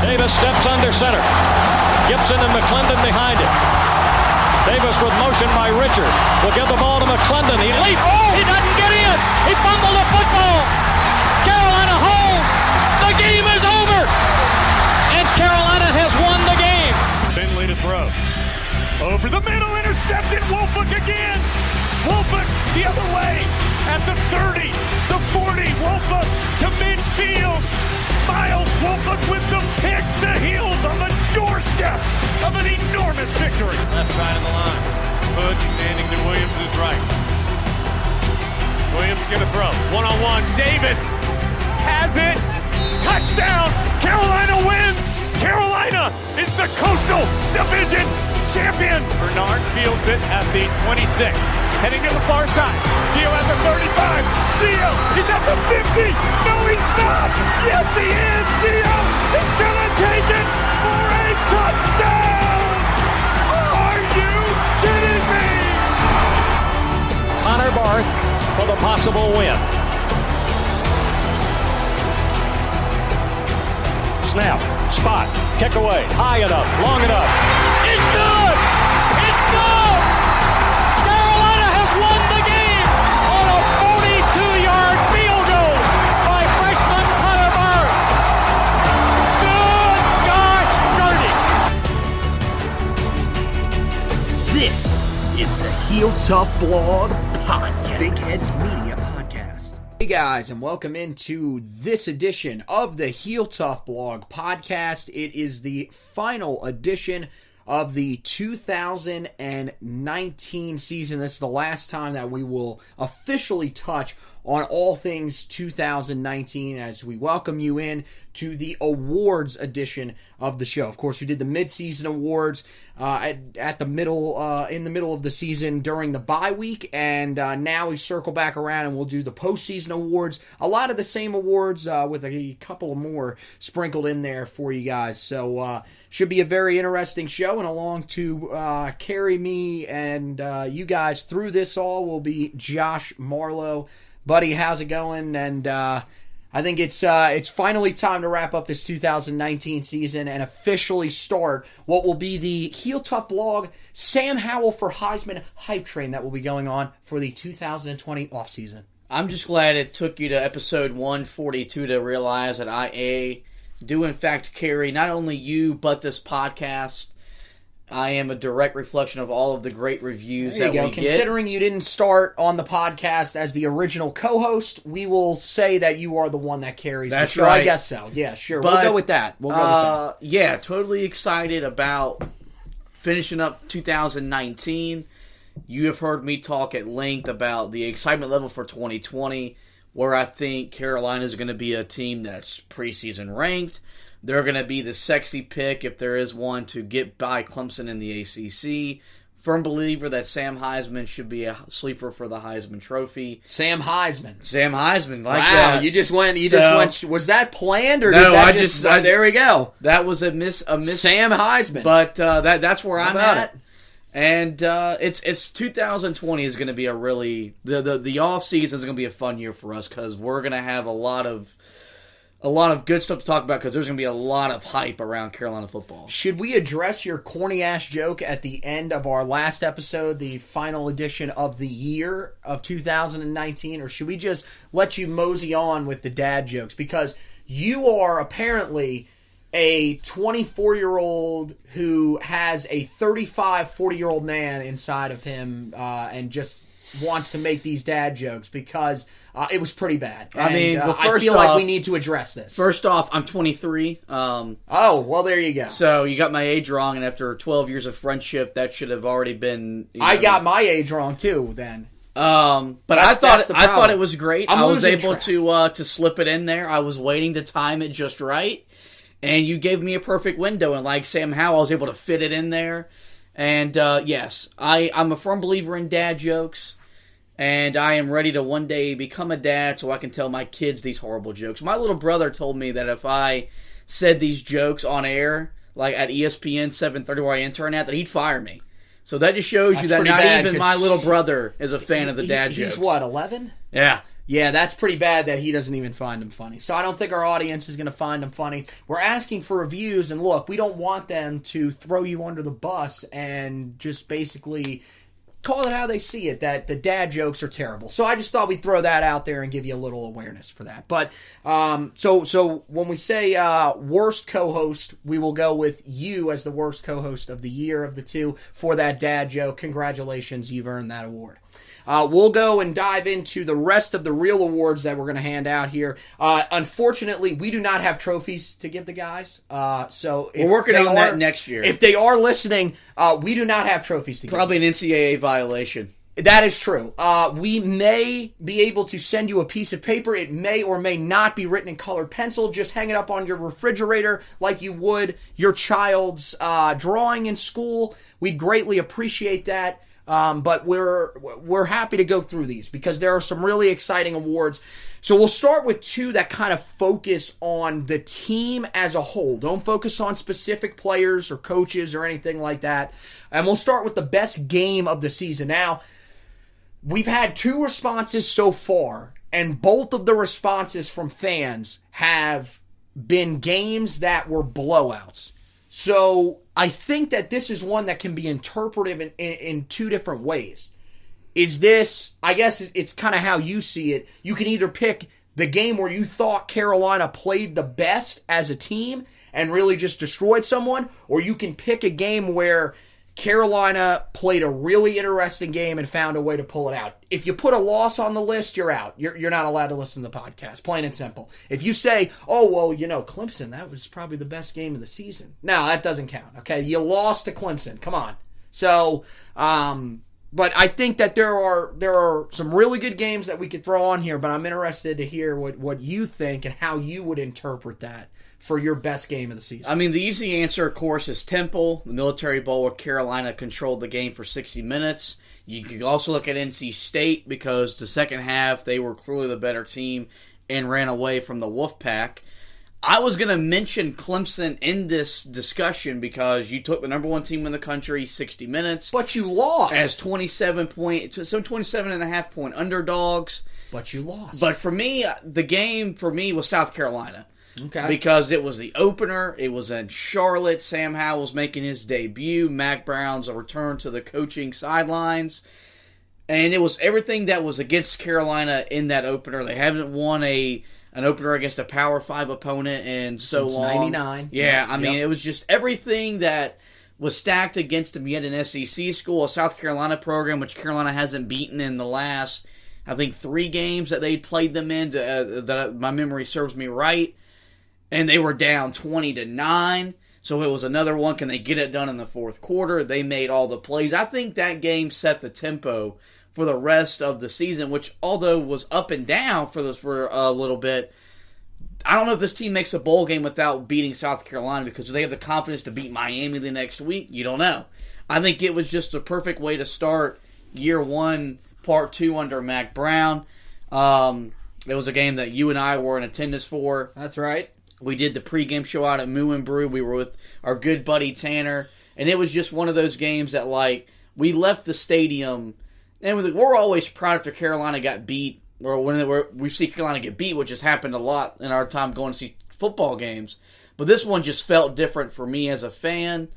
Davis steps under center. Gibson and McClendon behind him. Davis with motion by Richard. Will give the ball to McClendon. He leaps. Oh, he doesn't get in. He fumbled the football. Carolina holds. The game is over. And Carolina has won the game. Finley to throw. Over the middle, intercepted. Wolford again. Wolford the other way. At the 30, the 40. Wolford to midfield. Miles Wolford with the pick. The heels on the doorstep of an enormous victory. Left side of the line. Hood standing to Williams' right. Williams gonna throw. One-on-one. Davis has it. Touchdown. Carolina wins. Carolina is the Coastal Division champion. Bernard fields it at the 26. Heading to the far side. Gio at the 35. Gio, he's at the 50. No, he's not. Yes, he is. Gio is going to take it for a touchdown. Are you kidding me? Connor Barth for the possible win. Snap, spot, kick away, high enough, long enough. It's good! It's good! Carolina has won the game on a 42-yard field goal by freshman Connor Barth. Good gosh, dirty! This is the Heel Tough Blog Podcast. Big Heads Media Podcast. Hey guys, and welcome into this edition of the Heel Tough Blog Podcast. It is the final edition of the 2019 season. This is the last time that we will officially touch on all things 2019 as we welcome you in to the awards edition of the show. Of course, we did the midseason awards at the middle, in the middle of the season during the bye week, and now we circle back around and we'll do the postseason awards. A lot of the same awards with a couple more sprinkled in there for you guys. So should be a very interesting show, and along to carry me and you guys through this all will be Josh Marlowe. Buddy, how's it going? And I think it's finally time to wrap up this 2019 season and officially start what will be the Heel Tough Blog Sam Howell for Heisman hype train that will be going on for the 2020 offseason. I'm just glad it took you to episode 142 to realize that I do in fact carry not only you but this podcast. I am a direct reflection of all of the great reviews that we get. Considering you didn't start on the podcast as the original co-host, we will say that you are the one that carries. That's right. right. I guess so. Yeah, sure. But, we'll go with that. Yeah, totally excited about finishing up 2019. You have heard me talk at length about the excitement level for 2020, where I think Carolina is going to be a team that's preseason ranked. They're going to be the sexy pick, if there is one, to get by Clemson in the ACC. Firm believer that Sam Heisman should be a sleeper for the Heisman Trophy. Sam Heisman, like wow, that. You just went. Was that planned, or no, did that there we go. That was a miss. Sam Heisman, but that's where I'm at. It? And it's 2020 is going to be a really the off season is going to be a fun year for us because we're going to have a lot of good stuff to talk about because there's going to be a lot of hype around Carolina football. Should we address your corny-ass joke at the end of our last episode, the final edition of the year of 2019, or should we just let you mosey on with the dad jokes? Because you are apparently a 24-year-old who has a 35, 40-year-old man inside of him and just wants to make these dad jokes because it was pretty bad. And, I feel like we need to address this. First off, I'm 23. Oh, well, there you go. So you got my age wrong, and after 12 years of friendship, that should have already been... I got my age wrong, too, then. But I thought it was great. I was able to slip it in there. I was waiting to time it just right, and you gave me a perfect window, and like Sam Howell, I was able to fit it in there. And yes, I'm a firm believer in dad jokes. And I am ready to one day become a dad so I can tell my kids these horrible jokes. My little brother told me that if I said these jokes on air, like at ESPN 730 where I intern at, that he'd fire me. So that just shows you that not even my little brother is a fan of the dad jokes. He's what, 11? Yeah. Yeah, that's pretty bad that he doesn't even find them funny. So I don't think our audience is going to find them funny. We're asking for reviews, and look, we don't want them to throw you under the bus and just basically call it how they see it, that the dad jokes are terrible. So I just thought we'd throw that out there and give you a little awareness for that. But so when we say worst co-host, we will go with you as the worst co-host of the year of the two for that dad joke. Congratulations, you've earned that award. We'll go and dive into the rest of the real awards that we're going to hand out here. Unfortunately, we do not have trophies to give the guys. So we're working on that next year. If they are listening, we do not have trophies to give. Probably an NCAA violation. That is true. We may be able to send you a piece of paper. It may or may not be written in colored pencil. Just hang it up on your refrigerator like you would your child's drawing in school. We'd greatly appreciate that. But we're happy to go through these because there are some really exciting awards. So we'll start with two that kind of focus on the team as a whole. Don't focus on specific players or coaches or anything like that. And we'll start with the best game of the season. Now, we've had two responses so far, and both of the responses from fans have been games that were blowouts. So I think that this is one that can be interpreted in two different ways. Is this, I guess it's kind of how you see it. You can either pick the game where you thought Carolina played the best as a team and really just destroyed someone, or you can pick a game where Carolina played a really interesting game and found a way to pull it out. If you put a loss on the list, you're out. You're not allowed to listen to the podcast, plain and simple. If you say, oh, well, Clemson, that was probably the best game of the season. No, that doesn't count, okay? You lost to Clemson. Come on. So, but I think that there are some really good games that we could throw on here, but I'm interested to hear what you think and how you would interpret that for your best game of the season. I mean, the easy answer, of course, is Temple, the Military Bowl where Carolina controlled the game for 60 minutes. You can also look at NC State because the second half, they were clearly the better team and ran away from the Wolfpack. I was going to mention Clemson in this discussion because you took the number one team in the country, 60 minutes. But you lost. As 27.5 point underdogs. But you lost. But for me, the game for me was South Carolina. Okay. Because it was the opener. It was in Charlotte. Sam Howell's making his debut. Mac Brown's a return to the coaching sidelines. And it was everything that was against Carolina in that opener. They haven't won an opener against a Power 5 opponent in so Since long. 99. Yeah, I mean, it was just everything that was stacked against them. You had an SEC school, a South Carolina program, which Carolina hasn't beaten in the last, I think, 3 games that they played them in, that my memory serves me right. And they were down 20-9. So it was another one. Can they get it done in the fourth quarter? They made all the plays. I think that game set the tempo for the rest of the season, which although was up and down for a little bit, I don't know if this team makes a bowl game without beating South Carolina because they have the confidence to beat Miami the next week. You don't know. I think it was just a perfect way to start year one, part 2 under Mac Brown. It was a game that you and I were in attendance for. That's right. We did the pregame show out at Moo and Brew. We were with our good buddy Tanner. And it was just one of those games that, we left the stadium. And we're always proud after Carolina got beat, or when we see Carolina get beat, which has happened a lot in our time going to see football games. But this one just felt different for me as a fan.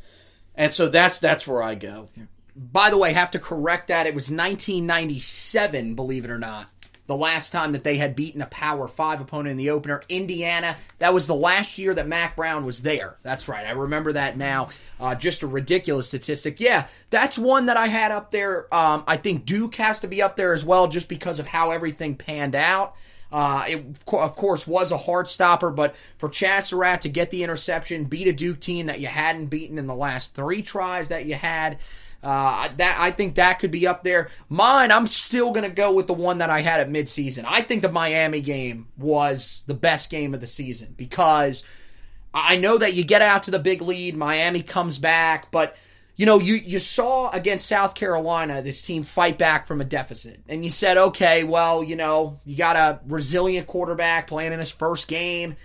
And so that's where I go. By the way, have to correct that. It was 1997, believe it or not. The last time that they had beaten a Power 5 opponent in the opener, Indiana. That was the last year that Mac Brown was there. That's right. I remember that now. Just a ridiculous statistic. Yeah, that's one that I had up there. I think Duke has to be up there as well just because of how everything panned out. It, of course, was a hard stopper, but for Chasserat to get the interception, beat a Duke team that you hadn't beaten in the last 3 tries that you had, I think that could be up there. Mine, I'm still going to go with the one that I had at midseason. I think the Miami game was the best game of the season because I know that you get out to the big lead, Miami comes back, but you saw against South Carolina this team fight back from a deficit. And you said, okay, well, you got a resilient quarterback playing in his first game.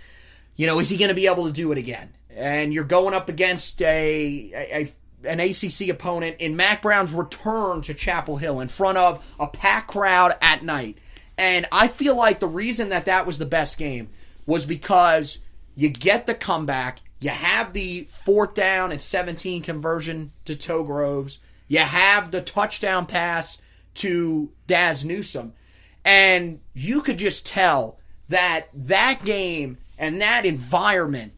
Is he going to be able to do it again? And you're going up against an ACC opponent in Mac Brown's return to Chapel Hill in front of a packed crowd at night. And I feel like the reason that was the best game was because you get the comeback, you have the 4th down and 17 conversion to Toe Groves, you have the touchdown pass to Daz Newsome, and you could just tell that game and that environment,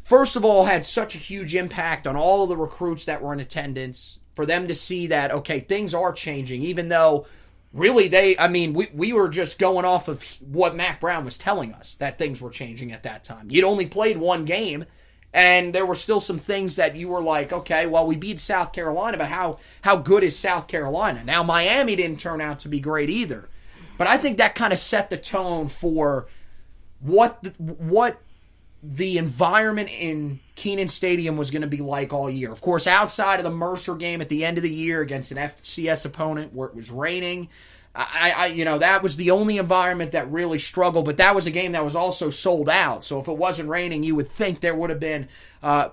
first of all, had such a huge impact on all of the recruits that were in attendance, for them to see that, okay, things are changing, even though really we were just going off of what Mac Brown was telling us, that things were changing at that time. You'd only played one game, and there were still some things that you were like, okay, well, we beat South Carolina, but how good is South Carolina? Now, Miami didn't turn out to be great either. But I think that kind of set the tone for what the environment in Kenan Stadium was going to be like all year. Of course, outside of the Mercer game at the end of the year against an FCS opponent where it was raining, that was the only environment that really struggled, but that was a game that was also sold out. So if it wasn't raining, you would think there would have been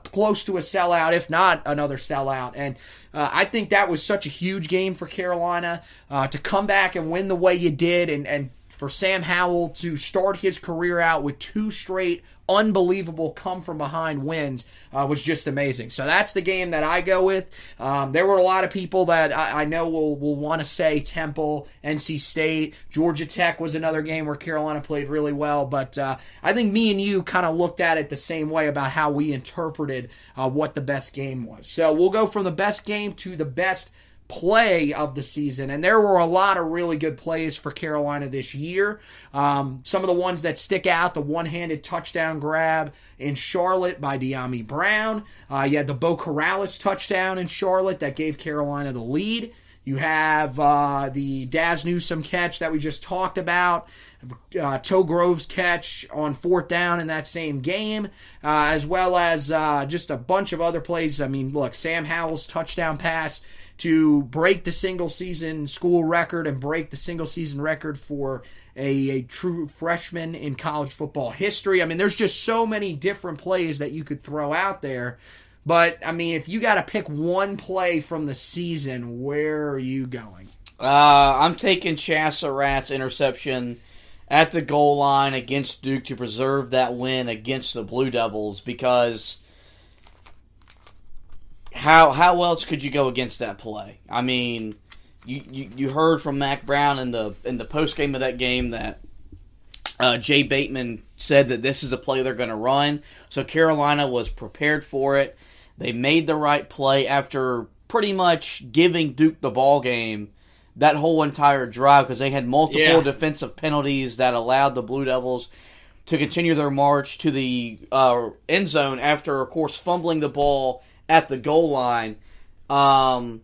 close to a sellout, if not another sellout. And I think that was such a huge game for Carolina to come back and win the way you did, and for Sam Howell to start his career out with 2 straight unbelievable come-from-behind wins was just amazing. So that's the game that I go with. There were a lot of people that I know will want to say Temple, NC State, Georgia Tech was another game where Carolina played really well, but I think me and you kind of looked at it the same way about how we interpreted what the best game was. So we'll go from the best game to the best play of the season, and there were a lot of really good plays for Carolina this year. Some of the ones that stick out: the one-handed touchdown grab in Charlotte by De'Ami Brown. You had the Bo Corrales touchdown in Charlotte that gave Carolina the lead. You have the Daz Newsome catch that we just talked about, Toe Groves catch on 4th down in that same game, as well as just a bunch of other plays. I mean, look, Sam Howell's touchdown pass to break the single-season school record and break the single-season record for a true freshman in college football history. I mean, there's just so many different plays that you could throw out there. But, I mean, if you got to pick one play from the season, where are you going? I'm taking Chasserat's interception at the goal line against Duke to preserve that win against the Blue Devils, because how else could you go against that play? I mean, you heard from Mac Brown in the post game of that game that Jay Bateman said that this is a play they're going to run. So Carolina was prepared for it. They made the right play after pretty much giving Duke the ball game that whole entire drive, because they had multiple defensive penalties that allowed the Blue Devils to continue their march to the end zone after, of course, fumbling the ball at the goal line. And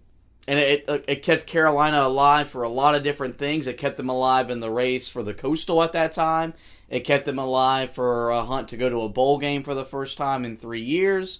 it kept Carolina alive for a lot of different things. It kept them alive in the race for the Coastal at that time. It kept them alive for a hunt to go to a bowl game for the first time in 3 years.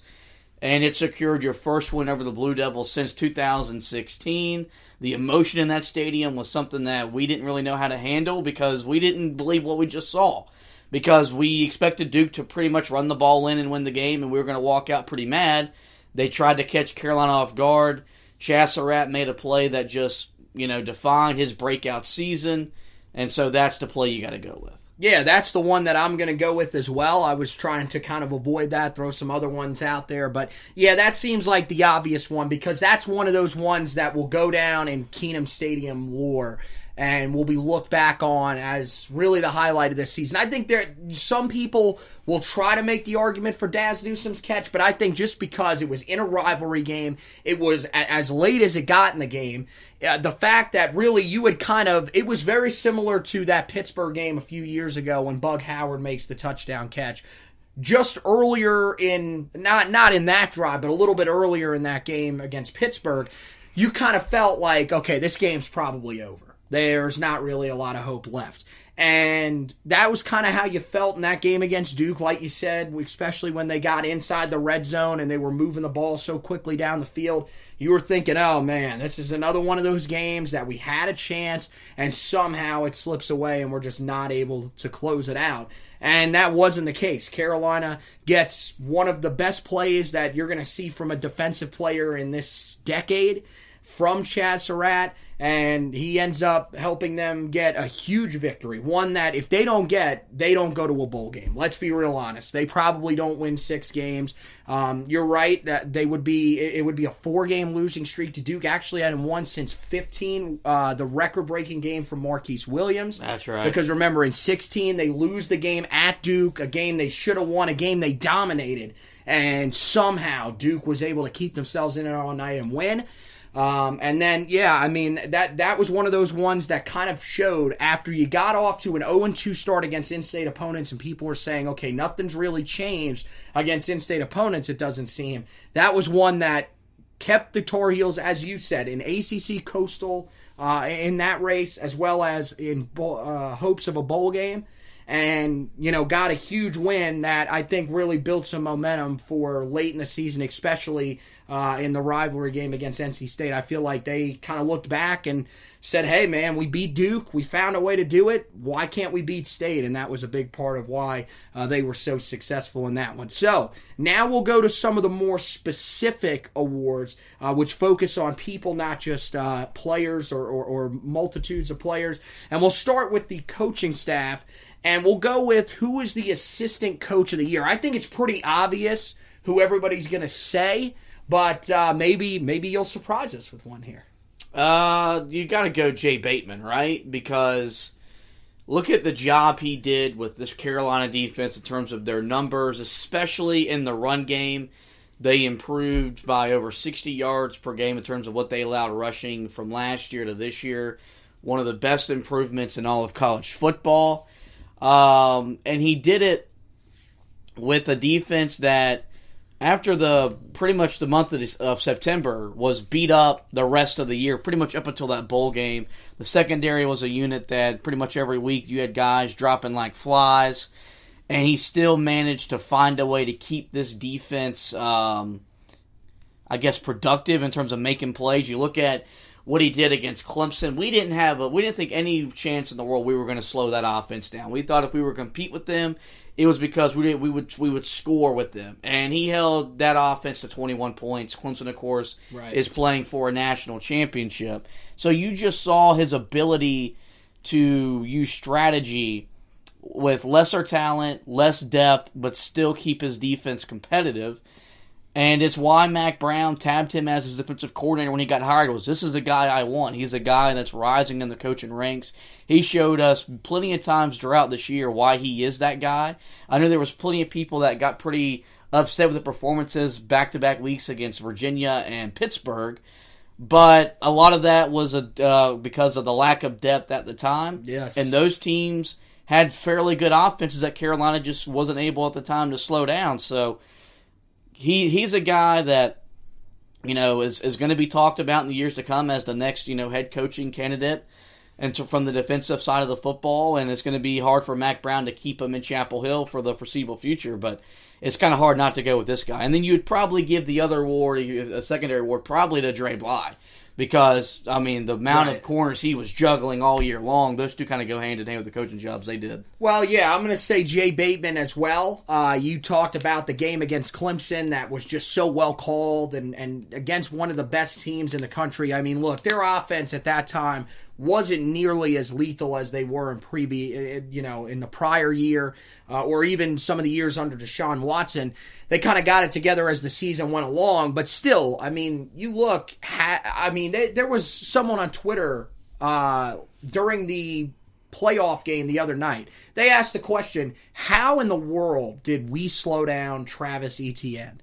And it secured your first win over the Blue Devils since 2016. The emotion in that stadium was something that we didn't really know how to handle, because we didn't believe what we just saw. Because we expected Duke to pretty much run the ball in and win the game, and we were going to walk out pretty mad. They tried to catch Carolina off guard. Chasserat made a play that just, defined his breakout season. And so that's the play you got to go with. Yeah, that's the one that I'm going to go with as well. I was trying to kind of avoid that, throw some other ones out there. But, yeah, that seems like the obvious one, because that's one of those ones that will go down in Kenan Stadium lore and will be looked back on as really the highlight of this season. I think some people will try to make the argument for Daz Newsome's catch, but I think just because it was in a rivalry game, it was as late as it got in the game, the fact that really it was very similar to that Pittsburgh game a few years ago when Bug Howard makes the touchdown catch. Just earlier in, not in that drive, but a little bit earlier in that game against Pittsburgh, you kind of felt like, okay, this game's probably over. There's not really a lot of hope left. And that was kind of how you felt in that game against Duke, like you said, especially when they got inside the red zone and they were moving the ball so quickly down the field. You were thinking, oh man, this is another one of those games that we had a chance and somehow it slips away and we're just not able to close it out. And that wasn't the case. Carolina gets one of the best plays that you're going to see from a defensive player in this decade. from Chad Surratt, and he ends up helping them get a huge victory. One that if they don't get, they don't go to a bowl game. Let's be real honest. They probably don't win 6 games. You're right that it would be a 4-game losing streak to Duke. Actually hadn't won since 15, the record-breaking game from Marquise Williams. That's right. Because remember, in 16, they lose the game at Duke, a game they should have won, a game they dominated, and somehow Duke was able to keep themselves in it all night and win. And then, that was one of those ones that kind of showed after you got off to an 0-2 start against in-state opponents and people were saying, okay, nothing's really changed against in-state opponents, it doesn't seem. That was one that kept the Tar Heels, as you said, in ACC Coastal in that race, as well as in hopes of a bowl game. And, got a huge win that I think really built some momentum for late in the season, especially in the rivalry game against NC State. I feel like they kind of looked back and said, hey, man, we beat Duke. We found a way to do it. Why can't we beat State? And that was a big part of why they were so successful in that one. So now we'll go to some of the more specific awards, which focus on people, not just players or multitudes of players. And we'll start with the coaching staff. And we'll go with who is the assistant coach of the year. I think it's pretty obvious who everybody's going to say, but maybe you'll surprise us with one here. You got to go Jay Bateman, right? Because look at the job he did with this Carolina defense in terms of their numbers, especially in the run game. They improved by over 60 yards per game in terms of what they allowed rushing from last year to this year. One of the best improvements in all of college football. And he did it with a defense that, after pretty much the month of September, was beat up the rest of the year, pretty much up until that bowl game. The secondary was a unit that pretty much every week you had guys dropping like flies, and he still managed to find a way to keep this defense, productive in terms of making plays. You look at what he did against Clemson. We didn't think any chance in the world we were going to slow that offense down. We thought if we were going to compete with them, it was because we would score with them. And he held that offense to 21 points. Clemson, of course, is playing for a national championship. So you just saw his ability to use strategy with lesser talent, less depth, but still keep his defense competitive. And it's why Mack Brown tabbed him as his defensive coordinator when he got hired. This is the guy I want. He's a guy that's rising in the coaching ranks. He showed us plenty of times throughout this year why he is that guy. I know there was plenty of people that got pretty upset with the performances back-to-back weeks against Virginia and Pittsburgh, but a lot of that was because of the lack of depth at the time. Yes. And those teams had fairly good offenses that Carolina just wasn't able at the time to slow down. So He's a guy that, is going to be talked about in the years to come as the next, head coaching candidate and from the defensive side of the football. And it's going to be hard for Mack Brown to keep him in Chapel Hill for the foreseeable future. But it's kind of hard not to go with this guy. And then you'd probably give the other award, a secondary award, probably to Dre Bly. Because, the amount of corners he was juggling all year long, those two kind of go hand in hand with the coaching jobs they did. Well, yeah, I'm going to say Jay Bateman as well. You talked about the game against Clemson that was just so well called and against one of the best teams in the country. Look, their offense at that time wasn't nearly as lethal as they were in the prior year, or even some of the years under Deshaun Watson. They kind of got it together as the season went along, but still, you look, there was someone on Twitter during the playoff game the other night. They asked the question, how in the world did we slow down Travis Etienne?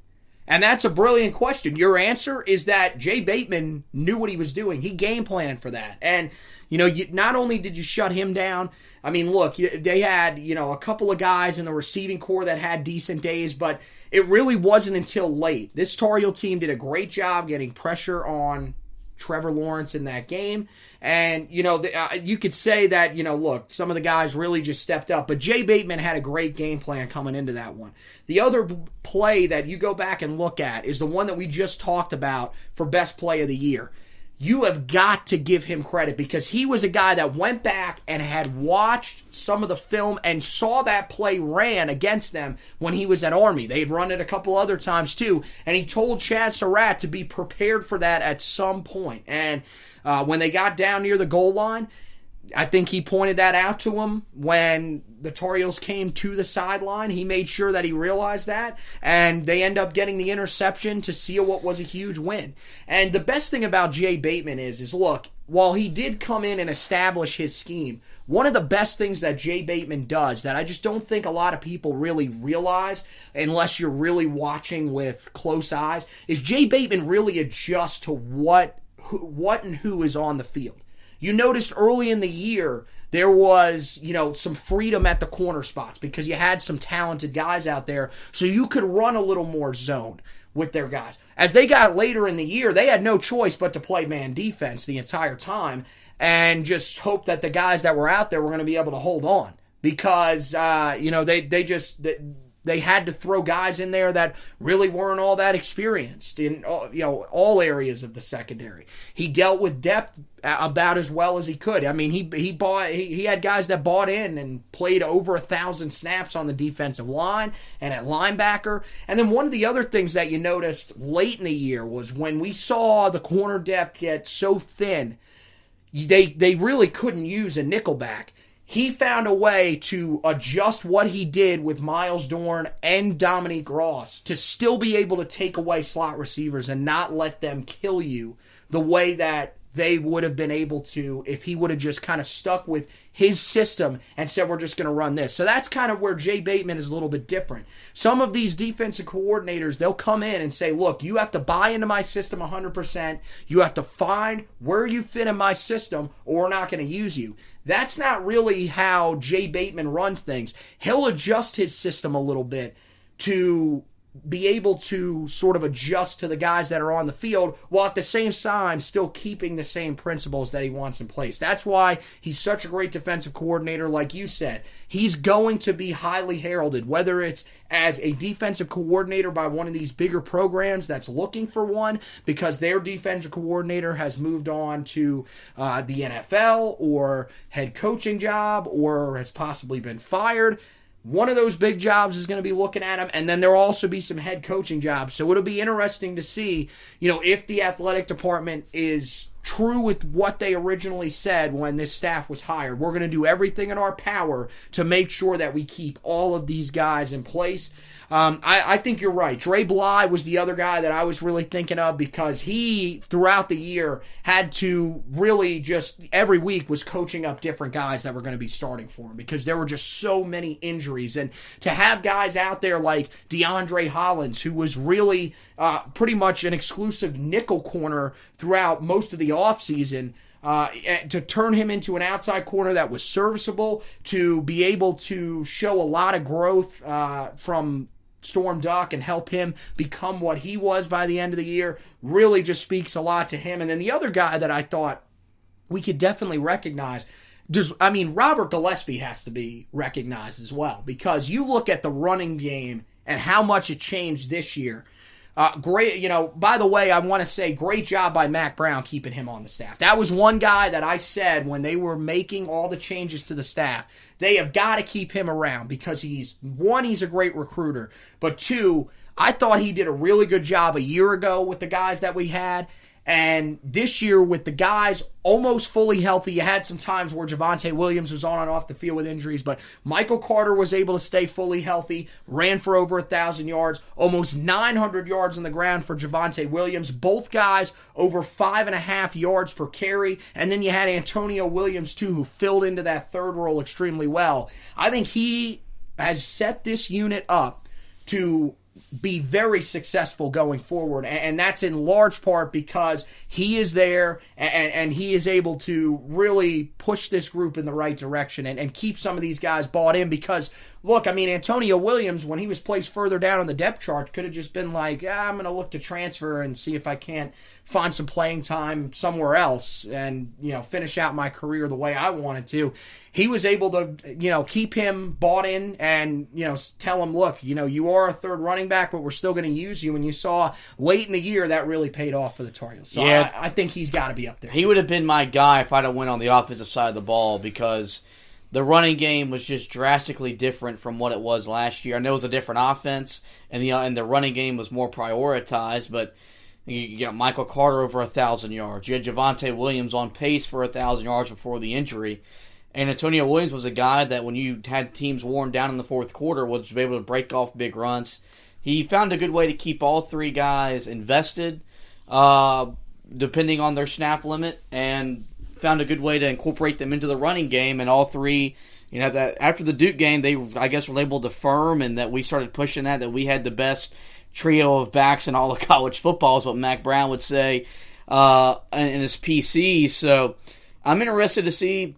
And that's a brilliant question. Your answer is that Jay Bateman knew what he was doing. He game planned for that. And, not only did you shut him down, look, they had, a couple of guys in the receiving corps that had decent days, but it really wasn't until late. This Tar Heel team did a great job getting pressure on Trevor Lawrence in that game. And, you could say that, look, some of the guys really just stepped up. But Jay Bateman had a great game plan coming into that one. The other play that you go back and look at is the one that we just talked about for best play of the year. you have got to give him credit because he was a guy that went back and had watched some of the film and saw that play ran against them when he was at Army. They'd run it a couple other times too, and he told Chaz Surratt to be prepared for that at some point. And when they got down near the goal line, I think he pointed that out to him when the Tar Heels came to the sideline. He made sure that he realized that, and they end up getting the interception to seal what was a huge win. And the best thing about Jay Bateman is look, while he did come in and establish his scheme, one of the best things that Jay Bateman does that I just don't think a lot of people really realize, unless you're really watching with close eyes, is Jay Bateman really adjusts to what and who is on the field. You noticed early in the year there was, some freedom at the corner spots because you had some talented guys out there, so you could run a little more zone with their guys. As they got later in the year, they had no choice but to play man defense the entire time and just hope that the guys that were out there were going to be able to hold on because, they had to throw guys in there that really weren't all that experienced in all areas of the secondary. He dealt with depth about as well as he could. I mean, he had guys that bought in and played over 1,000 snaps on the defensive line and at linebacker. And then one of the other things that you noticed late in the year was when we saw the corner depth get so thin, they really couldn't use a nickelback. He found a way to adjust what he did with Miles Dorn and Dominique Ross to still be able to take away slot receivers and not let them kill you the way that they would have been able to if he would have just kind of stuck with his system and said, we're just going to run this. So that's kind of where Jay Bateman is a little bit different. Some of these defensive coordinators, they'll come in and say, look, you have to buy into my system 100%. You have to find where you fit in my system or we're not going to use you. That's not really how Jay Bateman runs things. He'll adjust his system a little bit to be able to sort of adjust to the guys that are on the field while at the same time still keeping the same principles that he wants in place. That's why he's such a great defensive coordinator. Like you said, he's going to be highly heralded, whether it's as a defensive coordinator by one of these bigger programs that's looking for one because their defensive coordinator has moved on to the NFL or head coaching job or has possibly been fired. One of those big jobs is going to be looking at him, and then there will also be some head coaching jobs. So it'll be interesting to see, if the athletic department is true with what they originally said when this staff was hired. We're going to do everything in our power to make sure that we keep all of these guys in place. I think you're right. Dre Bly was the other guy that I was really thinking of because he, throughout the year, had to really just every week was coaching up different guys that were going to be starting for him because there were just so many injuries. And to have guys out there like DeAndre Hollins, who was really pretty much an exclusive nickel corner throughout most of the offseason, to turn him into an outside corner that was serviceable, to be able to show a lot of growth from Storm Duck and help him become what he was by the end of the year, really just speaks a lot to him. And then the other guy that I thought we could definitely recognize, Robert Gillespie has to be recognized as well because you look at the running game and how much it changed this year. Great, by the way, I want to say great job by Mac Brown keeping him on the staff. That was one guy that I said when they were making all the changes to the staff, they have got to keep him around because he's a great recruiter, but two, I thought he did a really good job a year ago with the guys that we had. And this year, with the guys almost fully healthy, you had some times where Javonte Williams was on and off the field with injuries, but Michael Carter was able to stay fully healthy, ran for over 1,000 yards, almost 900 yards on the ground for Javonte Williams. Both guys over 5.5 yards per carry. And then you had Antonio Williams, too, who filled into that third role extremely well. I think he has set this unit up to be very successful going forward, and that's in large part because he is there and he is able to really push this group in the right direction and keep some of these guys bought in because look, I mean, Antonio Williams, when he was placed further down on the depth chart, could have just been like, I'm going to look to transfer and see if I can't find some playing time somewhere else and, finish out my career the way I wanted to. He was able to, keep him bought in and, tell him, look, you are a third running back, but we're still going to use you. And you saw late in the year that really paid off for the Tar Heels. So yeah, I think he's got to be up there. He would have been my guy if I'd have went on the offensive side of the ball, because the running game was just drastically different from what it was last year. I know it was a different offense, and the running game was more prioritized, but you got Michael Carter over 1,000 yards. You had Javonte Williams on pace for 1,000 yards before the injury. And Antonio Williams was a guy that when you had teams worn down in the fourth quarter was able to break off big runs. He found a good way to keep all three guys invested, depending on their snap limit, and found a good way to incorporate them into the running game. And all three, that after the Duke game, they, I guess, were able to firm, and that we started pushing that we had the best trio of backs in all of college football, is what Mac Brown would say in his PC. So I'm interested to see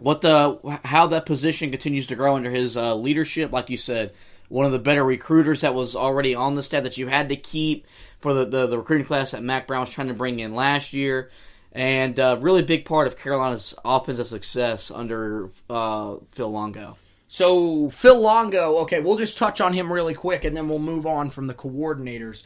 how that position continues to grow under his leadership. Like you said, one of the better recruiters that was already on the staff that you had to keep for the recruiting class that Mac Brown was trying to bring in last year. And really big part of Carolina's offensive success under Phil Longo. So, Phil Longo, okay, we'll just touch on him really quick, and then we'll move on from the coordinators.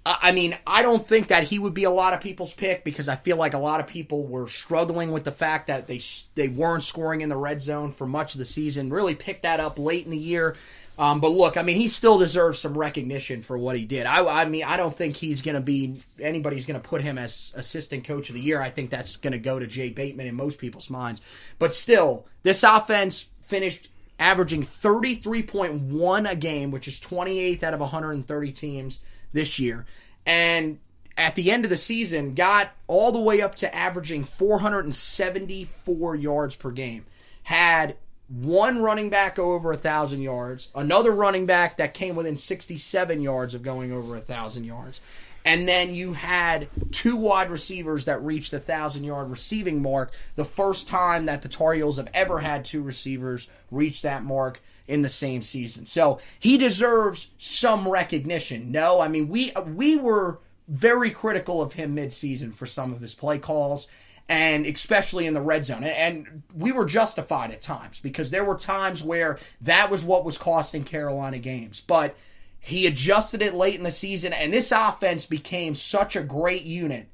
I mean, I don't think that he would be a lot of people's pick, because I feel like a lot of people were struggling with the fact that they weren't scoring in the red zone for much of the season. Really picked that up late in the year. But look, I mean, he still deserves some recognition for what he did. I mean, I don't think anybody's going to put him as assistant coach of the year. I think that's going to go to Jay Bateman in most people's minds. But still, this offense finished averaging 33.1 a game, which is 28th out of 130 teams this year. And at the end of the season, got all the way up to averaging 474 yards per game. Had one running back go over 1,000 yards, another running back that came within 67 yards of going over 1,000 yards. And then you had two wide receivers that reached the 1,000-yard receiving mark, the first time that the Tar Heels have ever had two receivers reach that mark in the same season. So he deserves some recognition. No, I mean, we were very critical of him midseason for some of his play calls, and especially in the red zone. And we were justified at times, because there were times where that was what was costing Carolina games. But he adjusted it late in the season, and this offense became such a great unit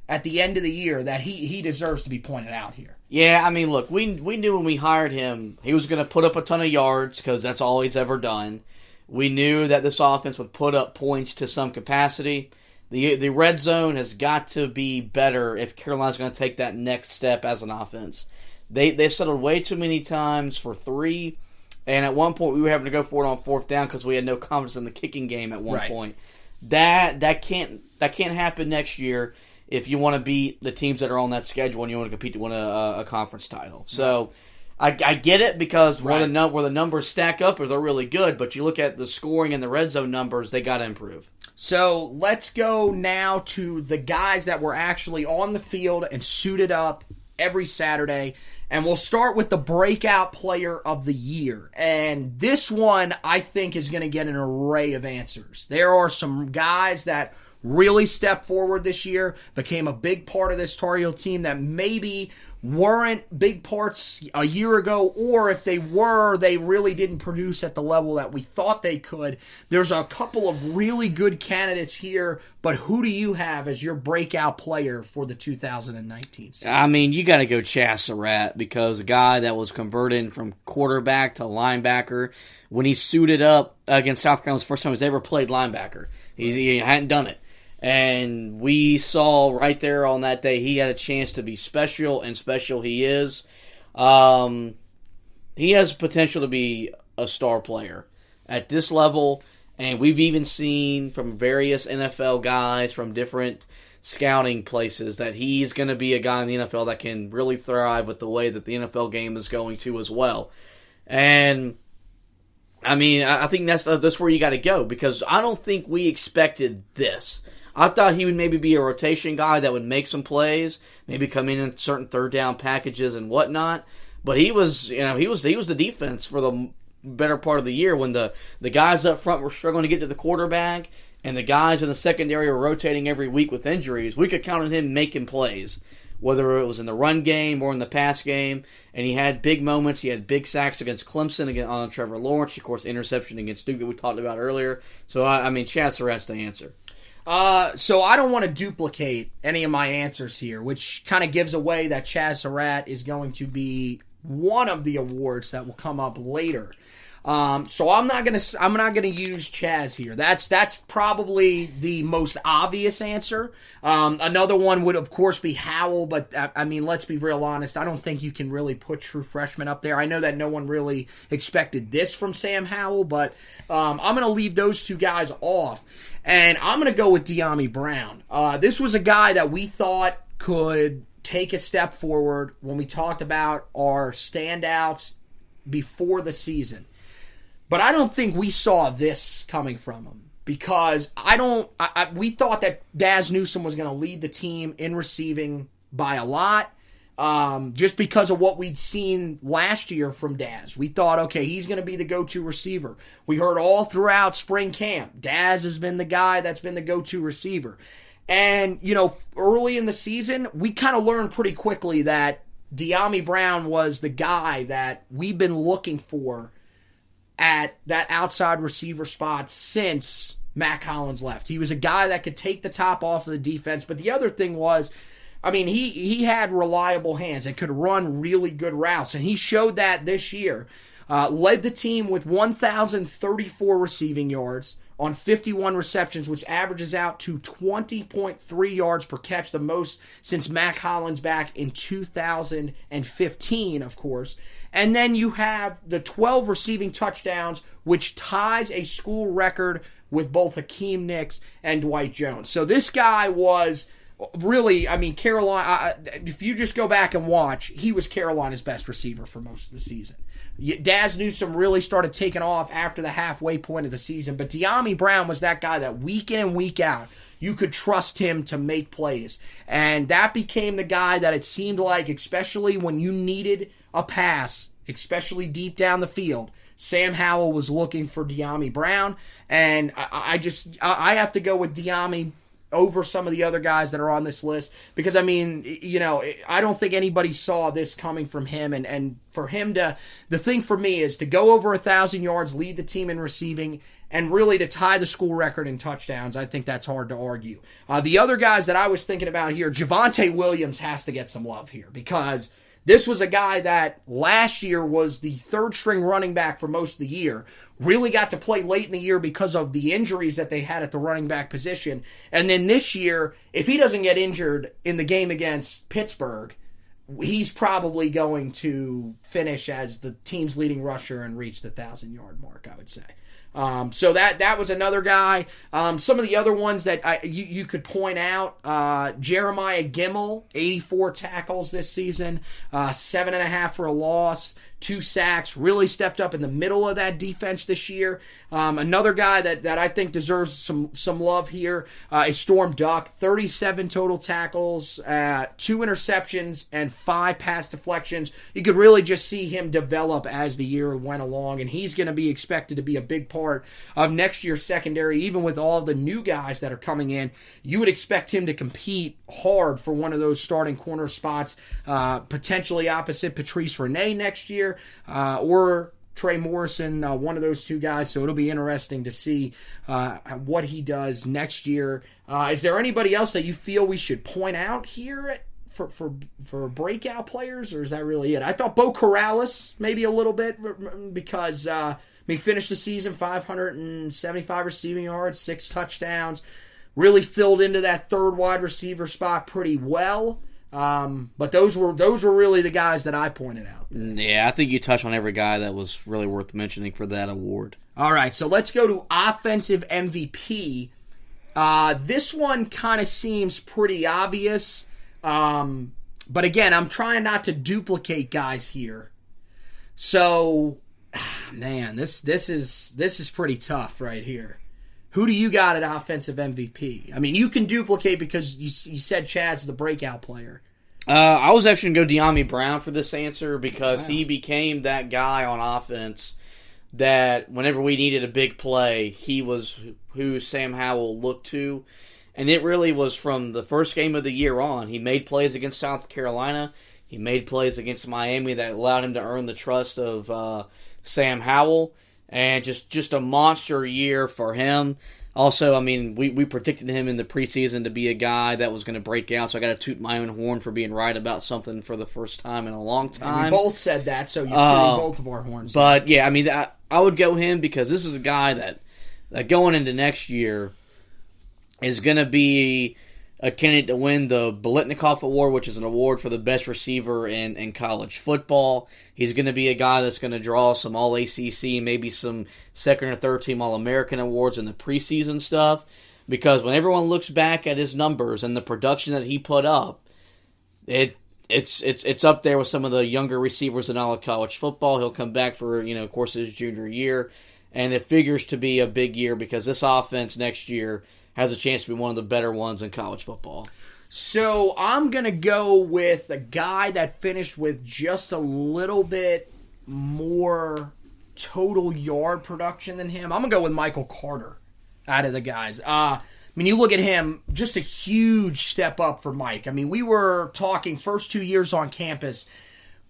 at the end of the year that he deserves to be pointed out here. Yeah, I mean, look, we knew when we hired him he was going to put up a ton of yards, because that's all he's ever done. We knew that this offense would put up points to some capacity. The red zone has got to be better if Carolina's going to take that next step as an offense. They settled way too many times for three. And at one point, we were having to go for it on fourth down because we had no confidence in the kicking game at one point. That can't happen next year if you want to beat the teams that are on that schedule and you want to compete to win a conference title. So I get it, because where the numbers stack up, they're really good. But you look at the scoring and the red zone numbers, they got to improve. So let's go now to the guys that were actually on the field and suited up every Saturday. And we'll start with the breakout player of the year. And this one, I think, is going to get an array of answers. There are some guys that really stepped forward this year, became a big part of this Tar Heel team that maybe weren't big parts a year ago, or if they were, they really didn't produce at the level that we thought they could. There's a couple of really good candidates here, but who do you have as your breakout player for the 2019 season? I mean, you got to go Chaz Surratt, because a guy that was converted from quarterback to linebacker, when he suited up against South Carolina's first time he's ever played linebacker. He hadn't done it. And we saw right there on that day he had a chance to be special, and special he is. He has potential to be a star player at this level, and we've even seen from various NFL guys from different scouting places that he's going to be a guy in the NFL that can really thrive with the way that the NFL game is going to as well. And I mean, I think that's where you got to go, because I don't think we expected this. I thought he would maybe be a rotation guy that would make some plays, maybe come in certain third down packages and whatnot. But he was the defense for the better part of the year when the guys up front were struggling to get to the quarterback and the guys in the secondary were rotating every week with injuries, we could count on him making plays, whether it was in the run game or in the pass game. And he had big moments. He had big sacks against Clemson, on Trevor Lawrence, of course, interception against Duke that we talked about earlier. So, I mean, Chaz Surratt's the answer. So I don't want to duplicate any of my answers here, which kind of gives away that Chaz Surratt is going to be one of the awards that will come up later. So I'm not gonna use Chaz here. That's probably the most obvious answer. Another one would of course be Howell, but I mean, let's be real honest. I don't think you can really put true freshmen up there. I know that no one really expected this from Sam Howell, but I'm gonna leave those two guys off, and I'm gonna go with De'Ami Brown. This was a guy that we thought could take a step forward when we talked about our standouts before the season. But I don't think we saw this coming from him, because we thought that Daz Newsome was going to lead the team in receiving by a lot, just because of what we'd seen last year from Daz. We thought, okay, he's going to be the go-to receiver. We heard all throughout spring camp, Daz has been the guy that's been the go-to receiver. And, early in the season, we kind of learned pretty quickly that De'Ami Brown was the guy that we've been looking for at that outside receiver spot since Mack Hollins left. He was a guy that could take the top off of the defense, but the other thing was, I mean, he had reliable hands and could run really good routes, and he showed that this year. Led the team with 1,034 receiving yards on 51 receptions, which averages out to 20.3 yards per catch, the most since Mack Hollins back in 2015, of course. And then you have the 12 receiving touchdowns, which ties a school record with both Hakeem Nicks and Dwight Jones. So this guy was really, I mean, Carolina, if you just go back and watch, he was Carolina's best receiver for most of the season. Daz Newsome really started taking off after the halfway point of the season, but De'Ami Brown was that guy that week in and week out, you could trust him to make plays. And that became the guy that it seemed like, especially when you needed a pass, especially deep down the field, Sam Howell was looking for De'Ami Brown. And I have to go with De'Ami over some of the other guys that are on this list, because I mean, I don't think anybody saw this coming from him, and for him the thing for me is to go over 1,000 yards, lead the team in receiving, and really to tie the school record in touchdowns. I think that's hard to argue. The other guys that I was thinking about here, Javonte Williams has to get some love here, because this was a guy that last year was the third string running back for most of the year, really got to play late in the year because of the injuries that they had at the running back position. And then this year, if he doesn't get injured in the game against Pittsburgh, he's probably going to finish as the team's leading rusher and reach the 1,000-yard mark, I would say. So that was another guy. Some of the other ones that you could point out, Jeremiah Gimmel, 84 tackles this season, 7.5 for a loss, 2 sacks, really stepped up in the middle of that defense this year. Another guy that I think deserves some love here is Storm Duck, 37 total tackles, 2 interceptions, and 5 pass deflections. You could really just see him develop as the year went along, and he's going to be expected to be a big part of next year's secondary. Even with all the new guys that are coming in, you would expect him to compete hard for one of those starting corner spots, potentially opposite Patrice Renee next year, or Trey Morrison, one of those two guys. So it'll be interesting to see what he does next year. Is there anybody else that you feel we should point out here for breakout players, or is that really it? I thought Bo Corrales maybe a little bit, because he finished the season 575 receiving yards, 6 touchdowns, really filled into that third wide receiver spot pretty well. But those were really the guys that I pointed out there. Yeah, I think you touched on every guy that was really worth mentioning for that award. All right, so let's go to offensive MVP. This one kind of seems pretty obvious, but again, I'm trying not to duplicate guys here. So, man, this is pretty tough right here. Who do you got at offensive MVP? I mean, you can duplicate because you said Chad's the breakout player. I was actually going to go De'Ami Brown for this answer, because he became that guy on offense that whenever we needed a big play, he was who Sam Howell looked to. And it really was from the first game of the year on. He made plays against South Carolina. He made plays against Miami that allowed him to earn the trust of Sam Howell. And just a monster year for him. Also, I mean, we predicted him in the preseason to be a guy that was going to break out, so I got to toot my own horn for being right about something for the first time in a long time. And we both said that, so you're tooting both of our horns. But, yeah, I mean, I would go him because this is a guy that going into next year is going to be a candidate to win the Biletnikoff Award, which is an award for the best receiver in college football. He's going to be a guy that's going to draw some All-ACC, maybe some second or third team All-American awards in the preseason stuff. Because when everyone looks back at his numbers and the production that he put up, it's up there with some of the younger receivers in all of college football. He'll come back for, of course, his junior year. And it figures to be a big year because this offense next year has a chance to be one of the better ones in college football. So I'm going to go with a guy that finished with just a little bit more total yard production than him. I'm going to go with Michael Carter out of the guys. I mean, you look at him, just a huge step up for Mike. I mean, we were talking first 2 years on campus.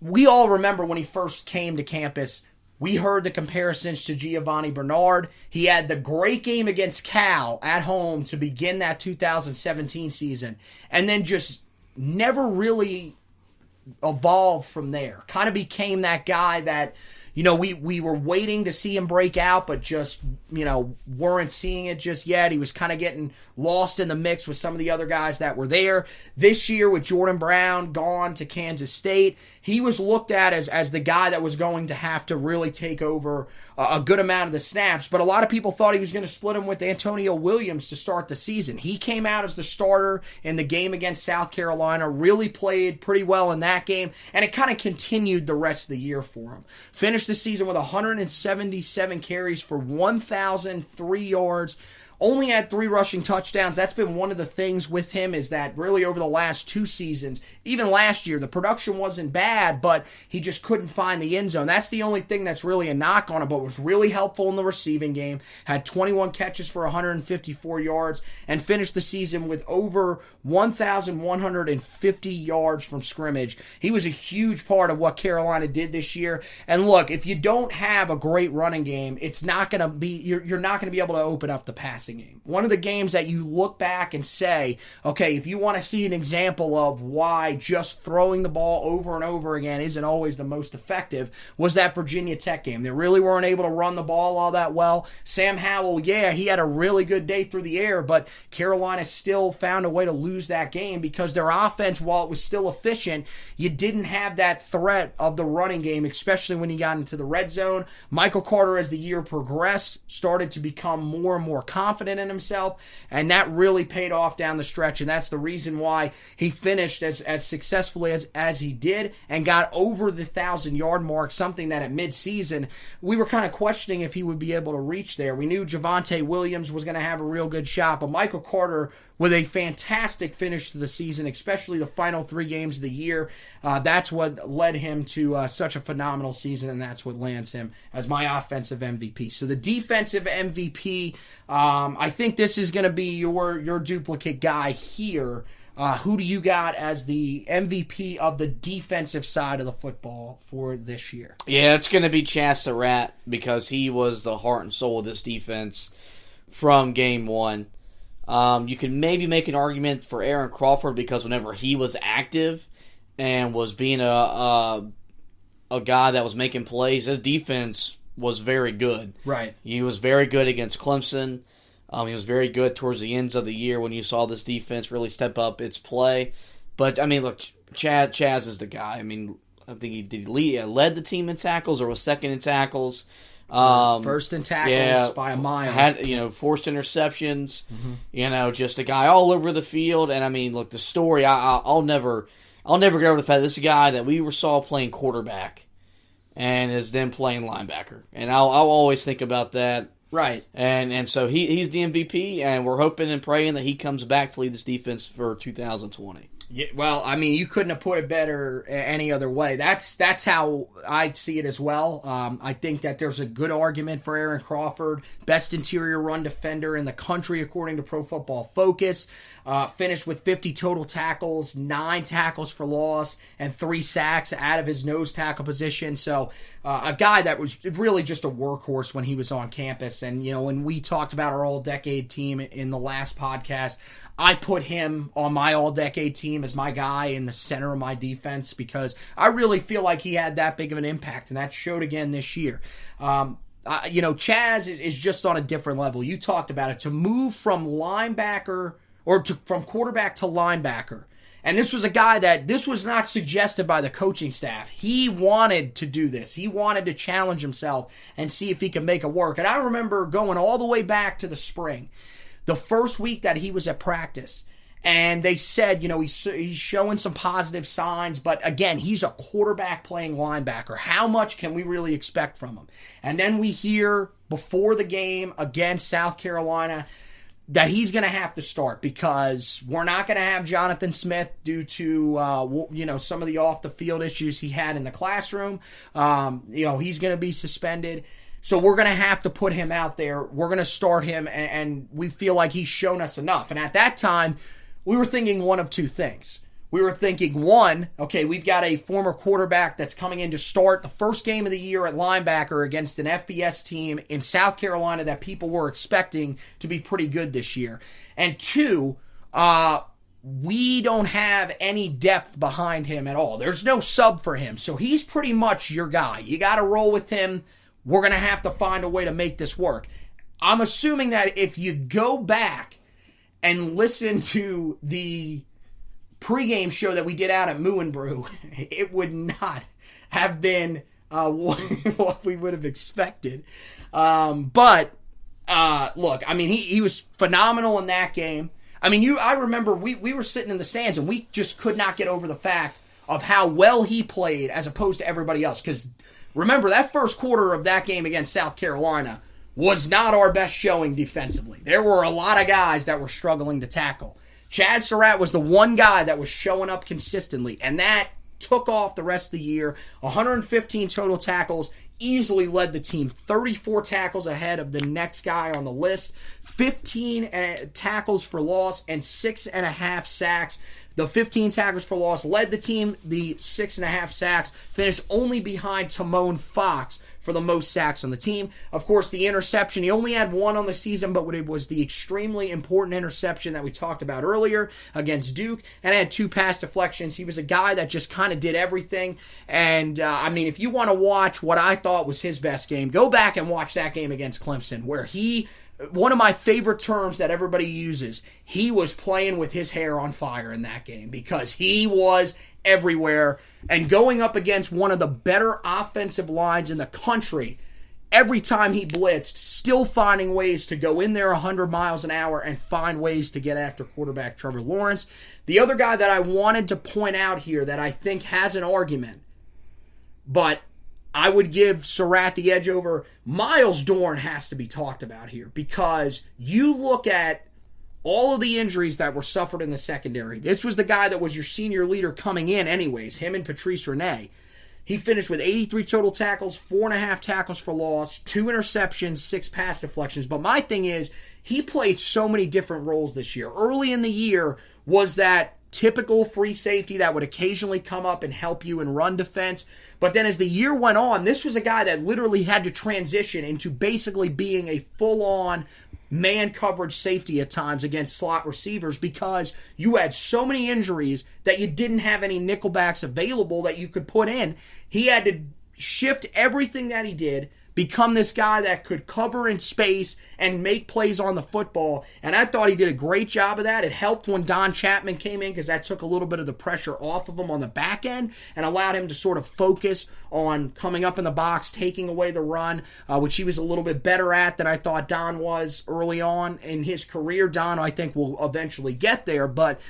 We all remember when he first came to campus, we heard the comparisons to Giovanni Bernard. He had the great game against Cal at home to begin that 2017 season, and then just never really evolved from there. Kind of became that guy that, we were waiting to see him break out, but just, weren't seeing it just yet. He was kind of getting lost in the mix with some of the other guys that were there. This year with Jordan Brown gone to Kansas State, he was looked at as the guy that was going to have to really take over a good amount of the snaps, but a lot of people thought he was going to split him with Antonio Williams to start the season. He came out as the starter in the game against South Carolina, really played pretty well in that game, and it kind of continued the rest of the year for him. Finished the season with 177 carries for 1,003 yards. Only had 3 rushing touchdowns. That's been one of the things with him is that really over the last 2 seasons, even last year, the production wasn't bad, but he just couldn't find the end zone. That's the only thing that's really a knock on him, but was really helpful in the receiving game. Had 21 catches for 154 yards and finished the season with over 1,150 yards from scrimmage. He was a huge part of what Carolina did this year. And look, if you don't have a great running game, it's not going to be you're not going to be able to open up the passing game. One of the games that you look back and say, okay, if you want to see an example of why just throwing the ball over and over again isn't always the most effective, was that Virginia Tech game. They really weren't able to run the ball all that well. Sam Howell, yeah, he had a really good day through the air, but Carolina still found a way to lose that game because their offense, while it was still efficient, you didn't have that threat of the running game, especially when you got into the red zone. Michael Carter, as the year progressed, started to become more and more confident in himself, and that really paid off down the stretch, and that's the reason why he finished as successfully as he did and got over the 1,000-yard mark, something that at midseason we were kind of questioning if he would be able to reach there. We knew Javonte Williams was going to have a real good shot, but Michael Carter with a fantastic finish to the season, especially the final 3 games of the year. That's what led him to such a phenomenal season, and that's what lands him as my offensive MVP. So the defensive MVP, I think this is going to be your duplicate guy here. Who do you got as the MVP of the defensive side of the football for this year? Yeah, it's going to be Chaz Surratt because he was the heart and soul of this defense from game 1. You can maybe make an argument for Aaron Crawford because whenever he was active and was being a guy that was making plays, his defense was very good. Right. He was very good against Clemson. He was very good towards the ends of the year when you saw this defense really step up its play. But, I mean, look, Chaz is the guy. I mean, I think he led the team in tackles or was second in tackles. First in tackles by a mile. Had forced interceptions. Mm-hmm. Just a guy all over the field. And I mean, look, the story. I'll never get over the fact that this is a guy that we saw playing quarterback, and is then playing linebacker. And I'll always think about that. Right. And so he's the MVP, and we're hoping and praying that he comes back to lead this defense for 2020. Yeah, well, I mean, you couldn't have put it better any other way. That's how I see it as well. I think that there's a good argument for Aaron Crawford, best interior run defender in the country according to Pro Football Focus. Finished with 50 total tackles, 9 tackles for loss, and 3 sacks out of his nose tackle position. So a guy that was really just a workhorse when he was on campus. And, when we talked about our all-decade team in the last podcast, I put him on my all-decade team as my guy in the center of my defense because I really feel like he had that big of an impact, and that showed again this year. Chaz is just on a different level. You talked about it. To move from linebacker from quarterback to linebacker, and this was a guy this was not suggested by the coaching staff. He wanted to do this. He wanted to challenge himself and see if he could make it work. And I remember going all the way back to the spring, the first week that he was at practice, and they said, he's showing some positive signs, but again, he's a quarterback playing linebacker. How much can we really expect from him? And then we hear before the game against South Carolina that he's going to have to start because we're not going to have Jonathan Smith due to, some of the off-the-field issues he had in the classroom. He's going to be suspended. So we're going to have to put him out there. We're going to start him, and we feel like he's shown us enough. And at that time, we were thinking one of two things. We were thinking, one, okay, we've got a former quarterback that's coming in to start the first game of the year at linebacker against an FBS team in South Carolina that people were expecting to be pretty good this year. And two, we don't have any depth behind him at all. There's no sub for him. So he's pretty much your guy. You got to roll with him. We're going to have to find a way to make this work. I'm assuming that if you go back and listen to the pregame show that we did out at Moo and Brew, it would not have been what we would have expected. But look, I mean, he was phenomenal in that game. I mean, I remember we were sitting in the stands and we just could not get over the fact of how well he played as opposed to everybody else. Because remember, that first quarter of that game against South Carolina was not our best showing defensively. There were a lot of guys that were struggling to tackle. Chaz Surratt was the one guy that was showing up consistently, and that took off the rest of the year. 115 total tackles, easily led the team. 34 tackles ahead of the next guy on the list. 15 tackles for loss and 6.5 sacks. The 15 tackles for loss led the team. The 6.5 sacks finished only behind Timon Fox for the most sacks on the team. Of course, the interception, he only had one on the season, but it was the extremely important interception that we talked about earlier against Duke, and had 2 pass deflections. He was a guy that just kind of did everything. And, if you want to watch what I thought was his best game, go back and watch that game against Clemson, where one of my favorite terms that everybody uses, he was playing with his hair on fire in that game because he was everywhere and going up against one of the better offensive lines in the country. Every time he blitzed, still finding ways to go in there 100 miles an hour and find ways to get after quarterback Trevor Lawrence. The other guy that I wanted to point out here that I think has an argument, but I would give Surratt the edge over. Miles Dorn has to be talked about here because you look at all of the injuries that were suffered in the secondary. This was the guy that was your senior leader coming in anyways, him and Patrice Rene. He finished with 83 total tackles, 4.5 tackles for loss, 2 interceptions, 6 pass deflections. But my thing is, he played so many different roles this year. Early in the year was that typical free safety that would occasionally come up and help you in run defense. But then as the year went on, this was a guy that literally had to transition into basically being a full-on man coverage safety at times against slot receivers because you had so many injuries that you didn't have any nickelbacks available that you could put in. He had to shift everything that he did, become this guy that could cover in space and make plays on the football. And I thought he did a great job of that. It helped when Don Chapman came in because that took a little bit of the pressure off of him on the back end and allowed him to sort of focus on coming up in the box, taking away the run, which he was a little bit better at than I thought Don was early on in his career. Don, I think, will eventually get there, but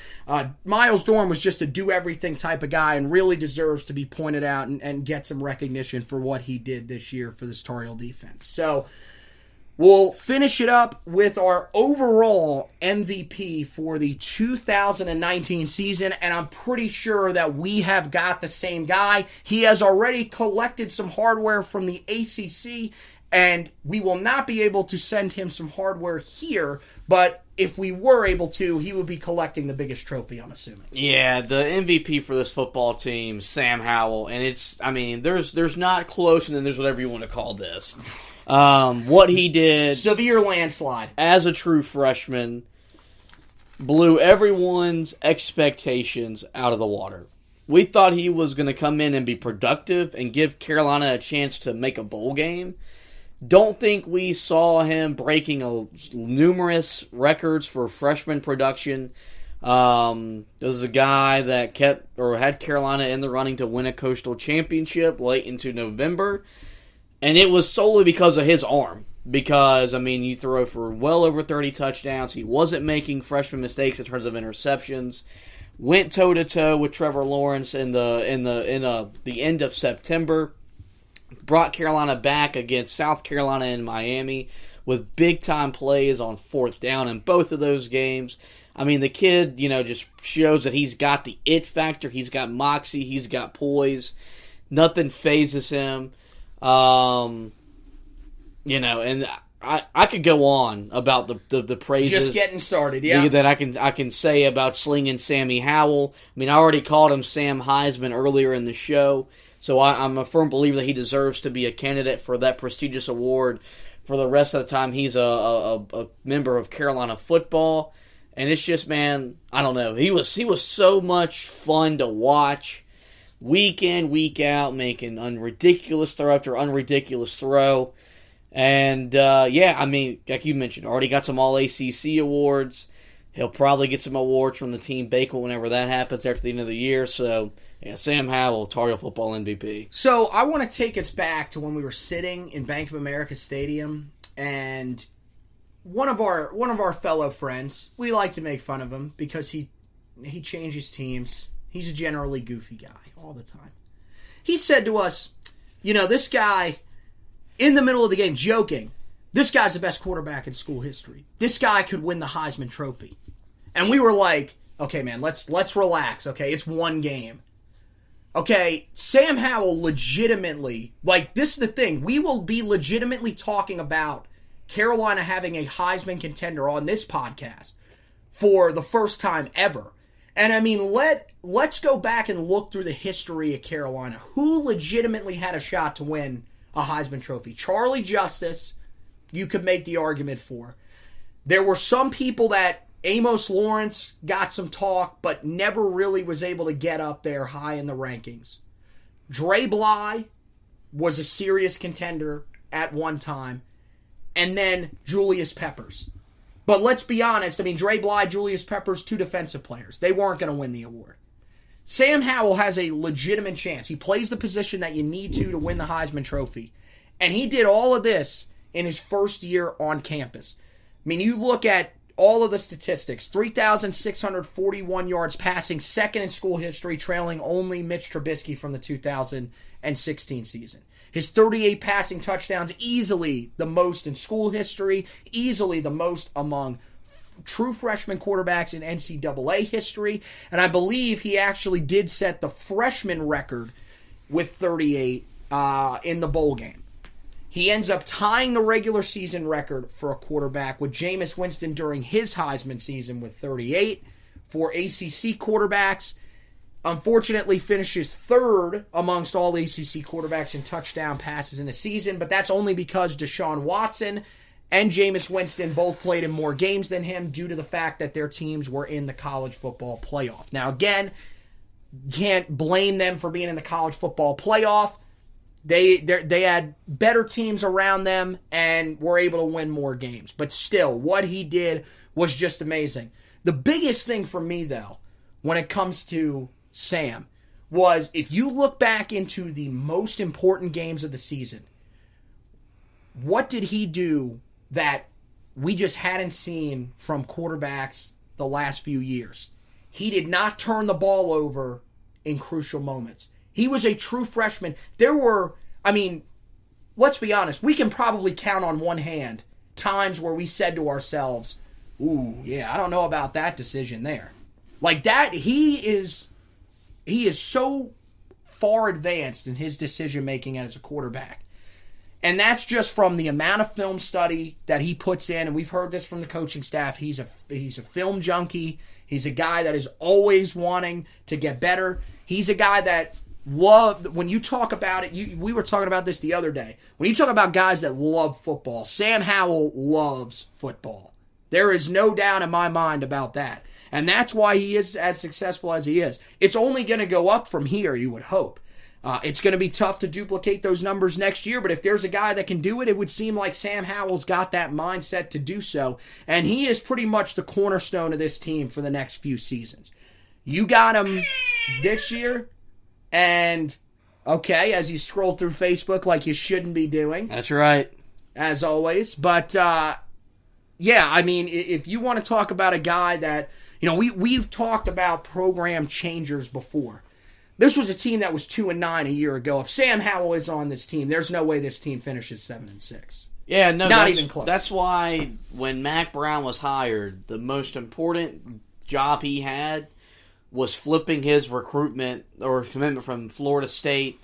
Miles Dorn was just a do-everything type of guy and really deserves to be pointed out and get some recognition for what he did this year for this Tar Heel defense. So, We'll finish it up with our overall MVP for the 2019 season, and I'm pretty sure that we have got the same guy. He has already collected some hardware from the ACC, and we will not be able to send him some hardware here, but if we were able to, he would be collecting the biggest trophy, I'm assuming. Yeah, the MVP for this football team, Sam Howell, and there's not close, and then there's whatever you want to call this. What he did, severe landslide as a true freshman, blew everyone's expectations out of the water. We thought he was going to come in and be productive and give Carolina a chance to make a bowl game. Don't think we saw him breaking numerous records for freshman production. This is a guy that had Carolina in the running to win a coastal championship late into November. And it was solely because of his arm. Because, you throw for well over 30 touchdowns. He wasn't making freshman mistakes in terms of interceptions. Went toe-to-toe with Trevor Lawrence in the end of September. Brought Carolina back against South Carolina and Miami with big-time plays on fourth down in both of those games. The kid, just shows that he's got the it factor. He's got moxie. He's got poise. Nothing phases him. And I could go on about the praises. Just getting started, yeah. That I can say about slinging Sammy Howell. I already called him Sam Heisman earlier in the show, so I'm a firm believer that he deserves to be a candidate for that prestigious award for the rest of the time he's a member of Carolina football. And it's just, man, I don't know. He was so much fun to watch. Week in, week out, making ridiculous throw after unridiculous throw. And, like you mentioned, already got some All-ACC awards. He'll probably get some awards from the team banquet whenever that happens after the end of the year. So, yeah, Sam Howell, Tar Heel football MVP. So, I want to take us back to when we were sitting in Bank of America Stadium, and one of our fellow friends, we like to make fun of him because he changes teams. He's a generally goofy guy all the time. He said to us, this guy, in the middle of the game, joking, this guy's the best quarterback in school history. This guy could win the Heisman Trophy. And we were like, okay, man, let's relax, okay? It's one game. Okay, Sam Howell legitimately, this is the thing, we will be legitimately talking about Carolina having a Heisman contender on this podcast for the first time ever. And let's go back and look through the history of Carolina. Who legitimately had a shot to win a Heisman Trophy? Charlie Justice, you could make the argument for. There were some people that Amos Lawrence got some talk, but never really was able to get up there high in the rankings. Dre Bly was a serious contender at one time. And then Julius Peppers. But let's be honest, Dre Bly, Julius Peppers, two defensive players. They weren't going to win the award. Sam Howell has a legitimate chance. He plays the position that you need to win the Heisman Trophy. And he did all of this in his first year on campus. You look at all of the statistics. 3,641 yards passing, second in school history, trailing only Mitch Trubisky from the 2016 season. His 38 passing touchdowns, easily the most in school history, easily the most among true freshman quarterbacks in NCAA history. And I believe he actually did set the freshman record with 38 in the bowl game. He ends up tying the regular season record for a quarterback with Jameis Winston during his Heisman season with 38. For ACC quarterbacks, unfortunately finishes third amongst all ACC quarterbacks in touchdown passes in a season, but that's only because Deshaun Watson and Jameis Winston both played in more games than him due to the fact that their teams were in the college football playoff. Now again, can't blame them for being in the college football playoff. They had better teams around them and were able to win more games. But still, what he did was just amazing. The biggest thing for me, though, when it comes to Sam, was if you look back into the most important games of the season, what did he do that we just hadn't seen from quarterbacks the last few years? He did not turn the ball over in crucial moments. He was a true freshman. There were, let's be honest, we can probably count on one hand times where we said to ourselves, ooh, yeah, I don't know about that decision there. Like that, he is so far advanced in his decision-making as a quarterback. And that's just from the amount of film study that he puts in, and we've heard this from the coaching staff. He's a film junkie. He's a guy that is always wanting to get better. He's a guy that when you talk about it, we were talking about this the other day. When you talk about guys that love football, Sam Howell loves football. There is no doubt in my mind about that. And that's why he is as successful as he is. It's only going to go up from here, you would hope. It's going to be tough to duplicate those numbers next year, but if there's a guy that can do it, it would seem like Sam Howell's got that mindset to do so, and he is pretty much the cornerstone of this team for the next few seasons. You got him this year, and, okay, as you scroll through Facebook like you shouldn't be doing. That's right. As always. But, yeah, I mean, if you want to talk about a guy that, we've talked about program changers before. This was a team that was 2-9 a year ago. If Sam Howell is on this team, there's no way this team finishes 7-6. Yeah, no, not even close. That's why when Mac Brown was hired, the most important job he had was flipping his recruitment or commitment from Florida State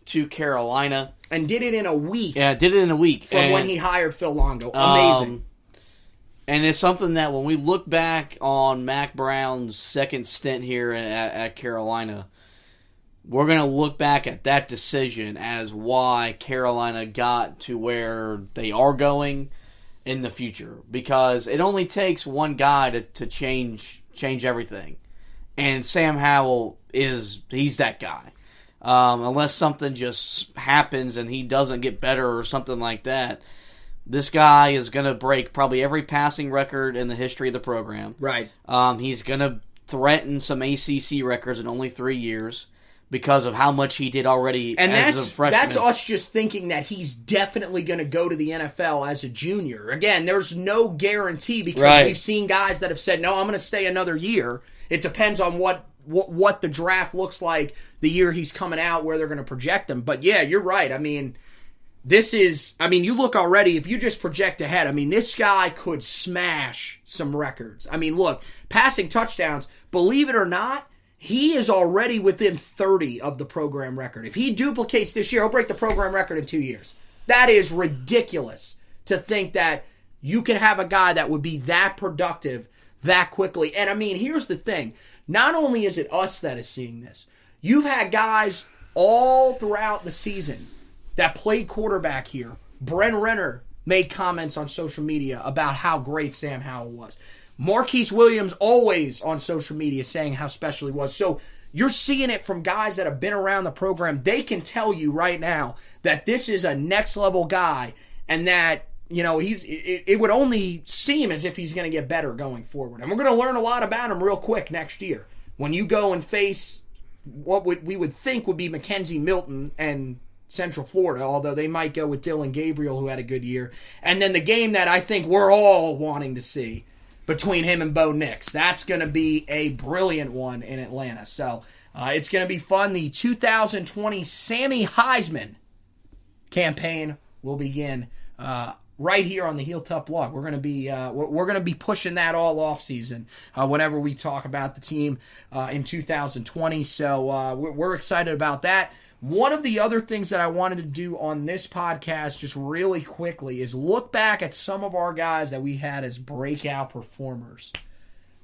to Carolina, and did it in a week. Yeah, did it in a week from when he hired Phil Longo. Amazing. And it's something that when we look back on Mac Brown's second stint here at Carolina, we're going to look back at that decision as why Carolina got to where they are going in the future. Because it only takes one guy to change everything. And Sam Howell he's that guy. Unless something just happens and he doesn't get better or something like that, this guy is going to break probably every passing record in the history of the program. Right. He's going to threaten some ACC records in only 3 years, because of how much he did already as a freshman. That's us just thinking that he's definitely going to go to the NFL as a junior. Again, there's no guarantee because we've seen guys that have said, no, I'm going to stay another year. It depends on what the draft looks like the year he's coming out, where they're going to project him. But yeah, you're right. I mean, you look already, if you just project ahead, this guy could smash some records. Look, passing touchdowns, believe it or not, he is already within 30 of the program record. If he duplicates this year, he'll break the program record in 2 years. That is ridiculous to think that you could have a guy that would be that productive that quickly. And here's the thing. Not only is it us that is seeing this, you've had guys all throughout the season that played quarterback here. Brent Renner made comments on social media about how great Sam Howell was. Marquise Williams always on social media saying how special he was. So you're seeing it from guys that have been around the program. They can tell you right now that this is a next level guy, and that it would only seem as if he's going to get better going forward. And we're going to learn a lot about him real quick next year when you go and face what we would think would be Mackenzie Milton and Central Florida, although they might go with Dylan Gabriel, who had a good year. And then the game that I think we're all wanting to see between him and Bo Nix. That's going to be a brilliant one in Atlanta. So it's going to be fun. The 2020 Sammy Heisman campaign will begin right here on the Heel Tough blog. We're going to be pushing that all off season whenever we talk about the team in 2020. So we're excited about that. One of the other things that I wanted to do on this podcast just really quickly is look back at some of our guys that we had as breakout performers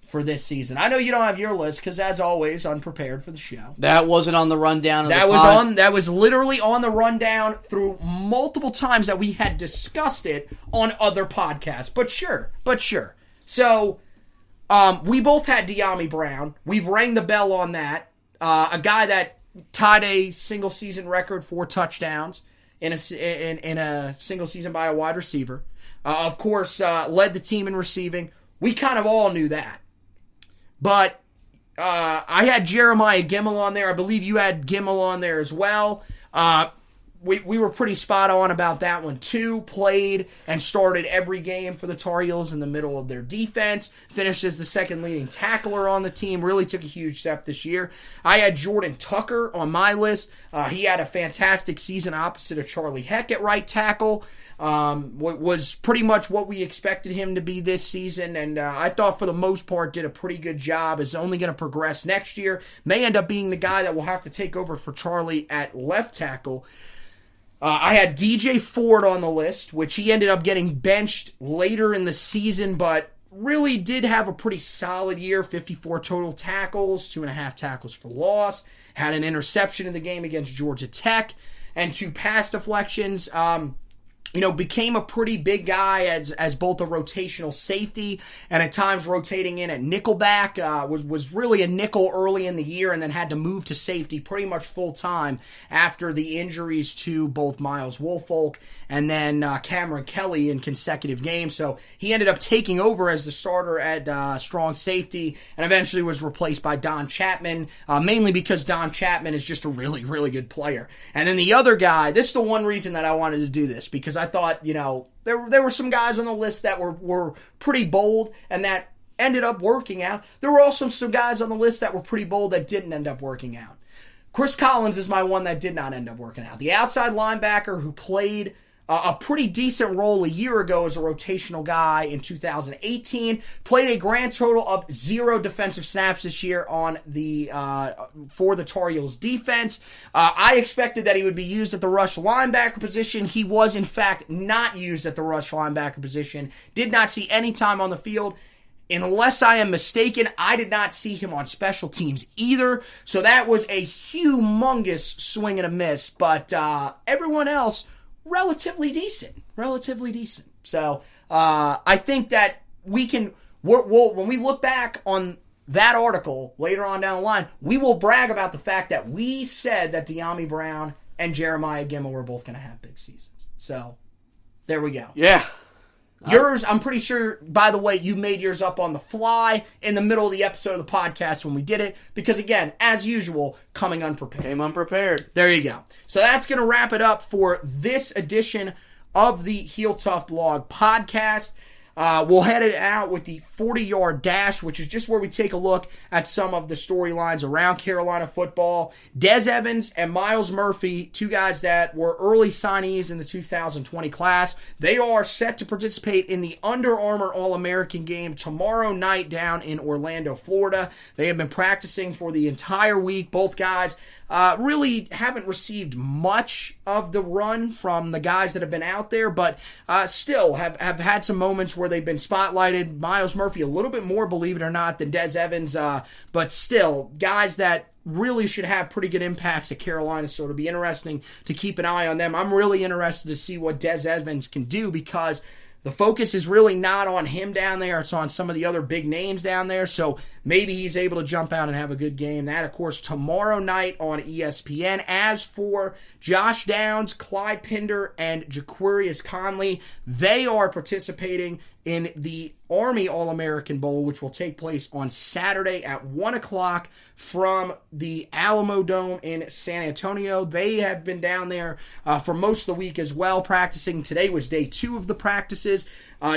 for this season. I know you don't have your list because, as always, unprepared for the show. That wasn't on the rundown of That was literally on the rundown through multiple times that we had discussed it on other podcasts. But sure. So we both had De'Ami Brown. We've rang the bell on that. A guy that tied a single season record for touchdowns in a single season by a wide receiver. Of course, led the team in receiving. We kind of all knew that. But I had Jeremiah Gemmel on there. I believe you had Gemmel on there as well. We were pretty spot on about that one too. Played and started every game for the Tar Heels in the middle of their defense. Finished as the second leading tackler on the team. Really took a huge step this year. I had Jordan Tucker on my list. He had a fantastic season opposite of Charlie Heck at right tackle. was pretty much what we expected him to be this season, and I thought for the most part did a pretty good job. Is only going to progress next year. May end up being the guy that will have to take over for Charlie at left tackle. I had DJ Ford on the list, which he ended up getting benched later in the season, but really did have a pretty solid year. 54 total tackles, 2.5 tackles for loss, had an interception in the game against Georgia Tech, and 2 pass deflections. Became a pretty big guy as both a rotational safety and at times rotating in at nickelback. Was really a nickel early in the year and then had to move to safety pretty much full time after the injuries to both Miles Woolfolk and then Cameron Kelly in consecutive games. So he ended up taking over as the starter at strong safety and eventually was replaced by Don Chapman, mainly because Don Chapman is just a really, really good player. And then the other guy, this is the one reason that I wanted to do this, because I thought, there were some guys on the list that were pretty bold and that ended up working out. There were also some guys on the list that were pretty bold that didn't end up working out. Chris Collins is my one that did not end up working out. The outside linebacker who played a pretty decent role a year ago as a rotational guy in 2018. Played a grand total of 0 defensive snaps this year on for the Tar Heels defense. I expected that he would be used at the rush linebacker position. He was, in fact, not used at the rush linebacker position. Did not see any time on the field. Unless I am mistaken, I did not see him on special teams either. So that was a humongous swing and a miss. But everyone else, relatively decent. So I think that when we look back on that article later on down the line, we will brag about the fact that we said that De'Ami Brown and Jeremiah Gemmel were both going to have big seasons. So there we go. Yeah. Yours, I'm pretty sure, by the way, you made yours up on the fly in the middle of the episode of the podcast when we did it. Because, again, as usual, coming unprepared. Came unprepared. There you go. So that's going to wrap it up for this edition of the Heel Tough Blog podcast. We'll head it out with the 40-yard dash, which is just where we take a look at some of the storylines around Carolina football. Des Evans and Miles Murphy, 2 guys that were early signees in the 2020 class. They are set to participate in the Under Armour All-American game tomorrow night down in Orlando, Florida. They have been practicing for the entire week. Both guys really haven't received much of the run from the guys that have been out there, but still have had some moments where they've been spotlighted. Miles Murphy a little bit more, believe it or not, than Des Evans, but still guys that really should have pretty good impacts at Carolina, so it'll be interesting to keep an eye on them. I'm really interested to see what Des Evans can do because the focus is really not on him down there. It's on some of the other big names down there. So maybe he's able to jump out and have a good game. That, of course, tomorrow night on ESPN. As for Josh Downs, Clyde Pinder, and Jaquarius Conley, they are participating in the Army All-American Bowl, which will take place on Saturday at 1 o'clock from the Alamo Dome in San Antonio. They have been down there for most of the week as well, practicing. Today was day 2 of the practices.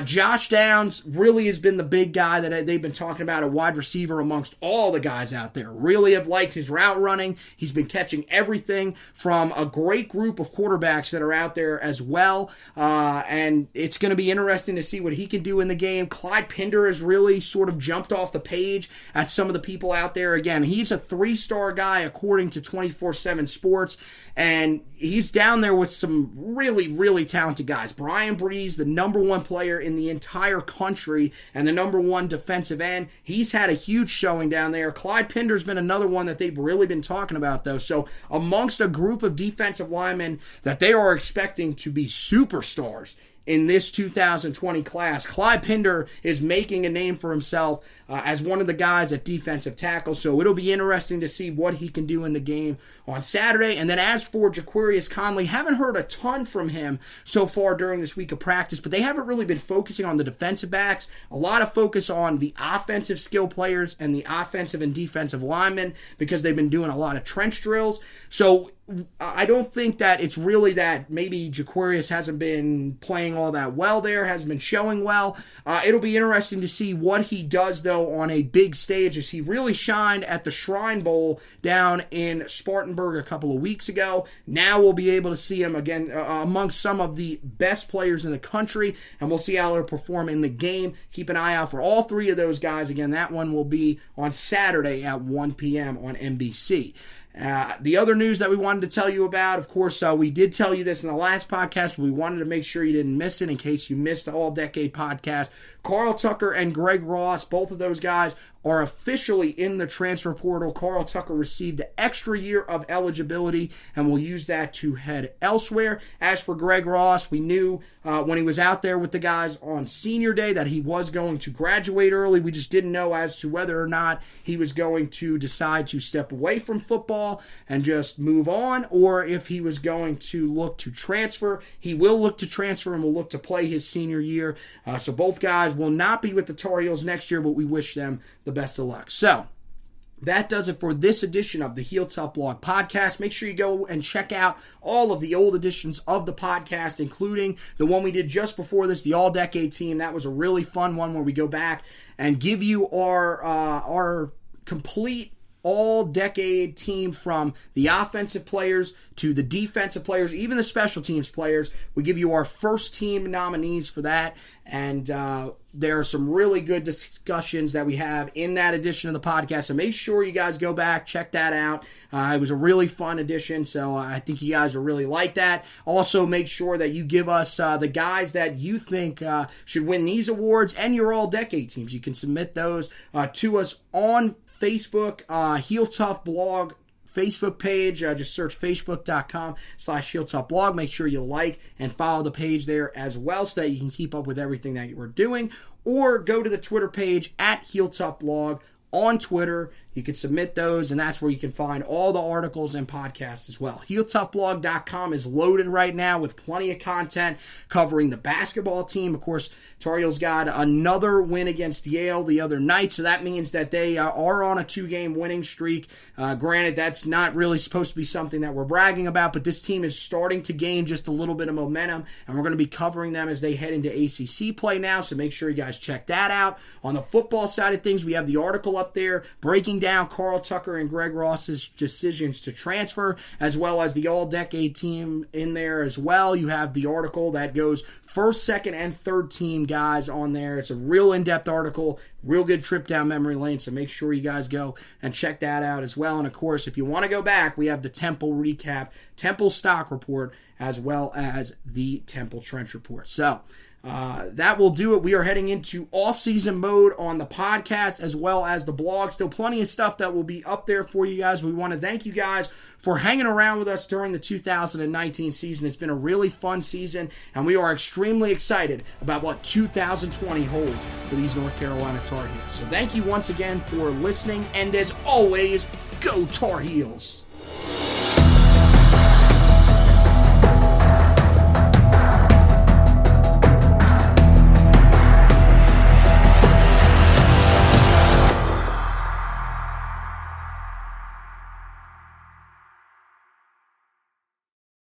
Josh Downs really has been the big guy that they've been talking about, a wide receiver amongst all the guys out there. Really have liked his route running. He's been catching everything from a great group of quarterbacks that are out there as well. And it's going to be interesting to see what he can do in the game. Clyde Pinder has really sort of jumped off the page at some of the people out there. Again, he's a 3-star guy according to 24/7 Sports. And he's down there with some really, really talented guys. Brian Breeze, the number 1 player in the entire country and the number 1 defensive end. He's had a huge showing down there. Clyde Pinder's been another one that they've really been talking about, though. So amongst a group of defensive linemen that they are expecting to be superstars in this 2020 class, Clyde Pinder is making a name for himself as one of the guys at defensive tackle. So it'll be interesting to see what he can do in the game on Saturday. And then as for Jaquarius Conley, haven't heard a ton from him so far during this week of practice, but they haven't really been focusing on the defensive backs. A lot of focus on the offensive skill players and the offensive and defensive linemen because they've been doing a lot of trench drills. So I don't think that it's really that maybe Jaquarius hasn't been playing all that well there, hasn't been showing well. It'll be interesting to see what he does, though, on a big stage, as he really shined at the Shrine Bowl down in Spartanburg a couple of weeks ago. Now we'll be able to see him again amongst some of the best players in the country, and we'll see how he'll perform in the game. Keep an eye out for all three of those guys. Again, that one will be on Saturday at 1 p.m. on NBC. The other news that we wanted to tell you about, of course, we did tell you this in the last podcast, but we wanted to make sure you didn't miss it in case you missed the All Decade podcast. Carl Tucker and Greg Ross, both of those guys are officially in the transfer portal. Carl Tucker received an extra year of eligibility and will use that to head elsewhere. As for Greg Ross, we knew when he was out there with the guys on senior day that he was going to graduate early. We just didn't know as to whether or not he was going to decide to step away from football and just move on, or if he was going to look to transfer. He will look to transfer and will look to play his senior year. So both guys will not be with the Tar Heels next year, but we wish them the best of luck. So that does it for this edition of the Heel Tough Blog podcast. Make sure you go and check out all of the old editions of the podcast, including the one we did just before this, the All-Decade Team. That was a really fun one where we go back and give you our complete all-decade team, from the offensive players to the defensive players, even the special teams players. We give you our first team nominees for that, and there are some really good discussions that we have in that edition of the podcast, so make sure you guys go back, check that out. It was a really fun edition, so I think you guys will really like that. Also, make sure that you give us the guys that you think should win these awards and your all-decade teams. You can submit those to us on Facebook, Heel Tough Blog Facebook page. Just search facebook.com/Heel Tough Blog. Make sure you like and follow the page there as well, so that you can keep up with everything that we're doing. Or go to the Twitter page at Heel Tough Blog on Twitter. You can submit those, and that's where you can find all the articles and podcasts as well. HeelToughBlog.com is loaded right now with plenty of content covering the basketball team. Of course, Tar Heels got another win against Yale the other night, so that means that they are on a 2-game winning streak. Granted, that's not really supposed to be something that we're bragging about, but this team is starting to gain just a little bit of momentum, and we're going to be covering them as they head into ACC play now, so make sure you guys check that out. On the football side of things, we have the article up there breaking down Carl Tucker and Greg Ross's decisions to transfer, as well as the all-decade team in there as well. You have the article that goes first, second, and third team guys on there. It's a real in-depth article, real good trip down memory lane, so make sure you guys go and check that out as well. And of course, if you want to go back, we have the Temple recap, Temple stock report, as well as the Temple trench report. So that will do it. We are heading into off-season mode on the podcast as well as the blog. Still plenty of stuff that will be up there for you guys. We want to thank you guys for hanging around with us during the 2019 season. It's been a really fun season, and we are extremely excited about what 2020 holds for these North Carolina Tar Heels. So thank you once again for listening, and as always, go Tar Heels!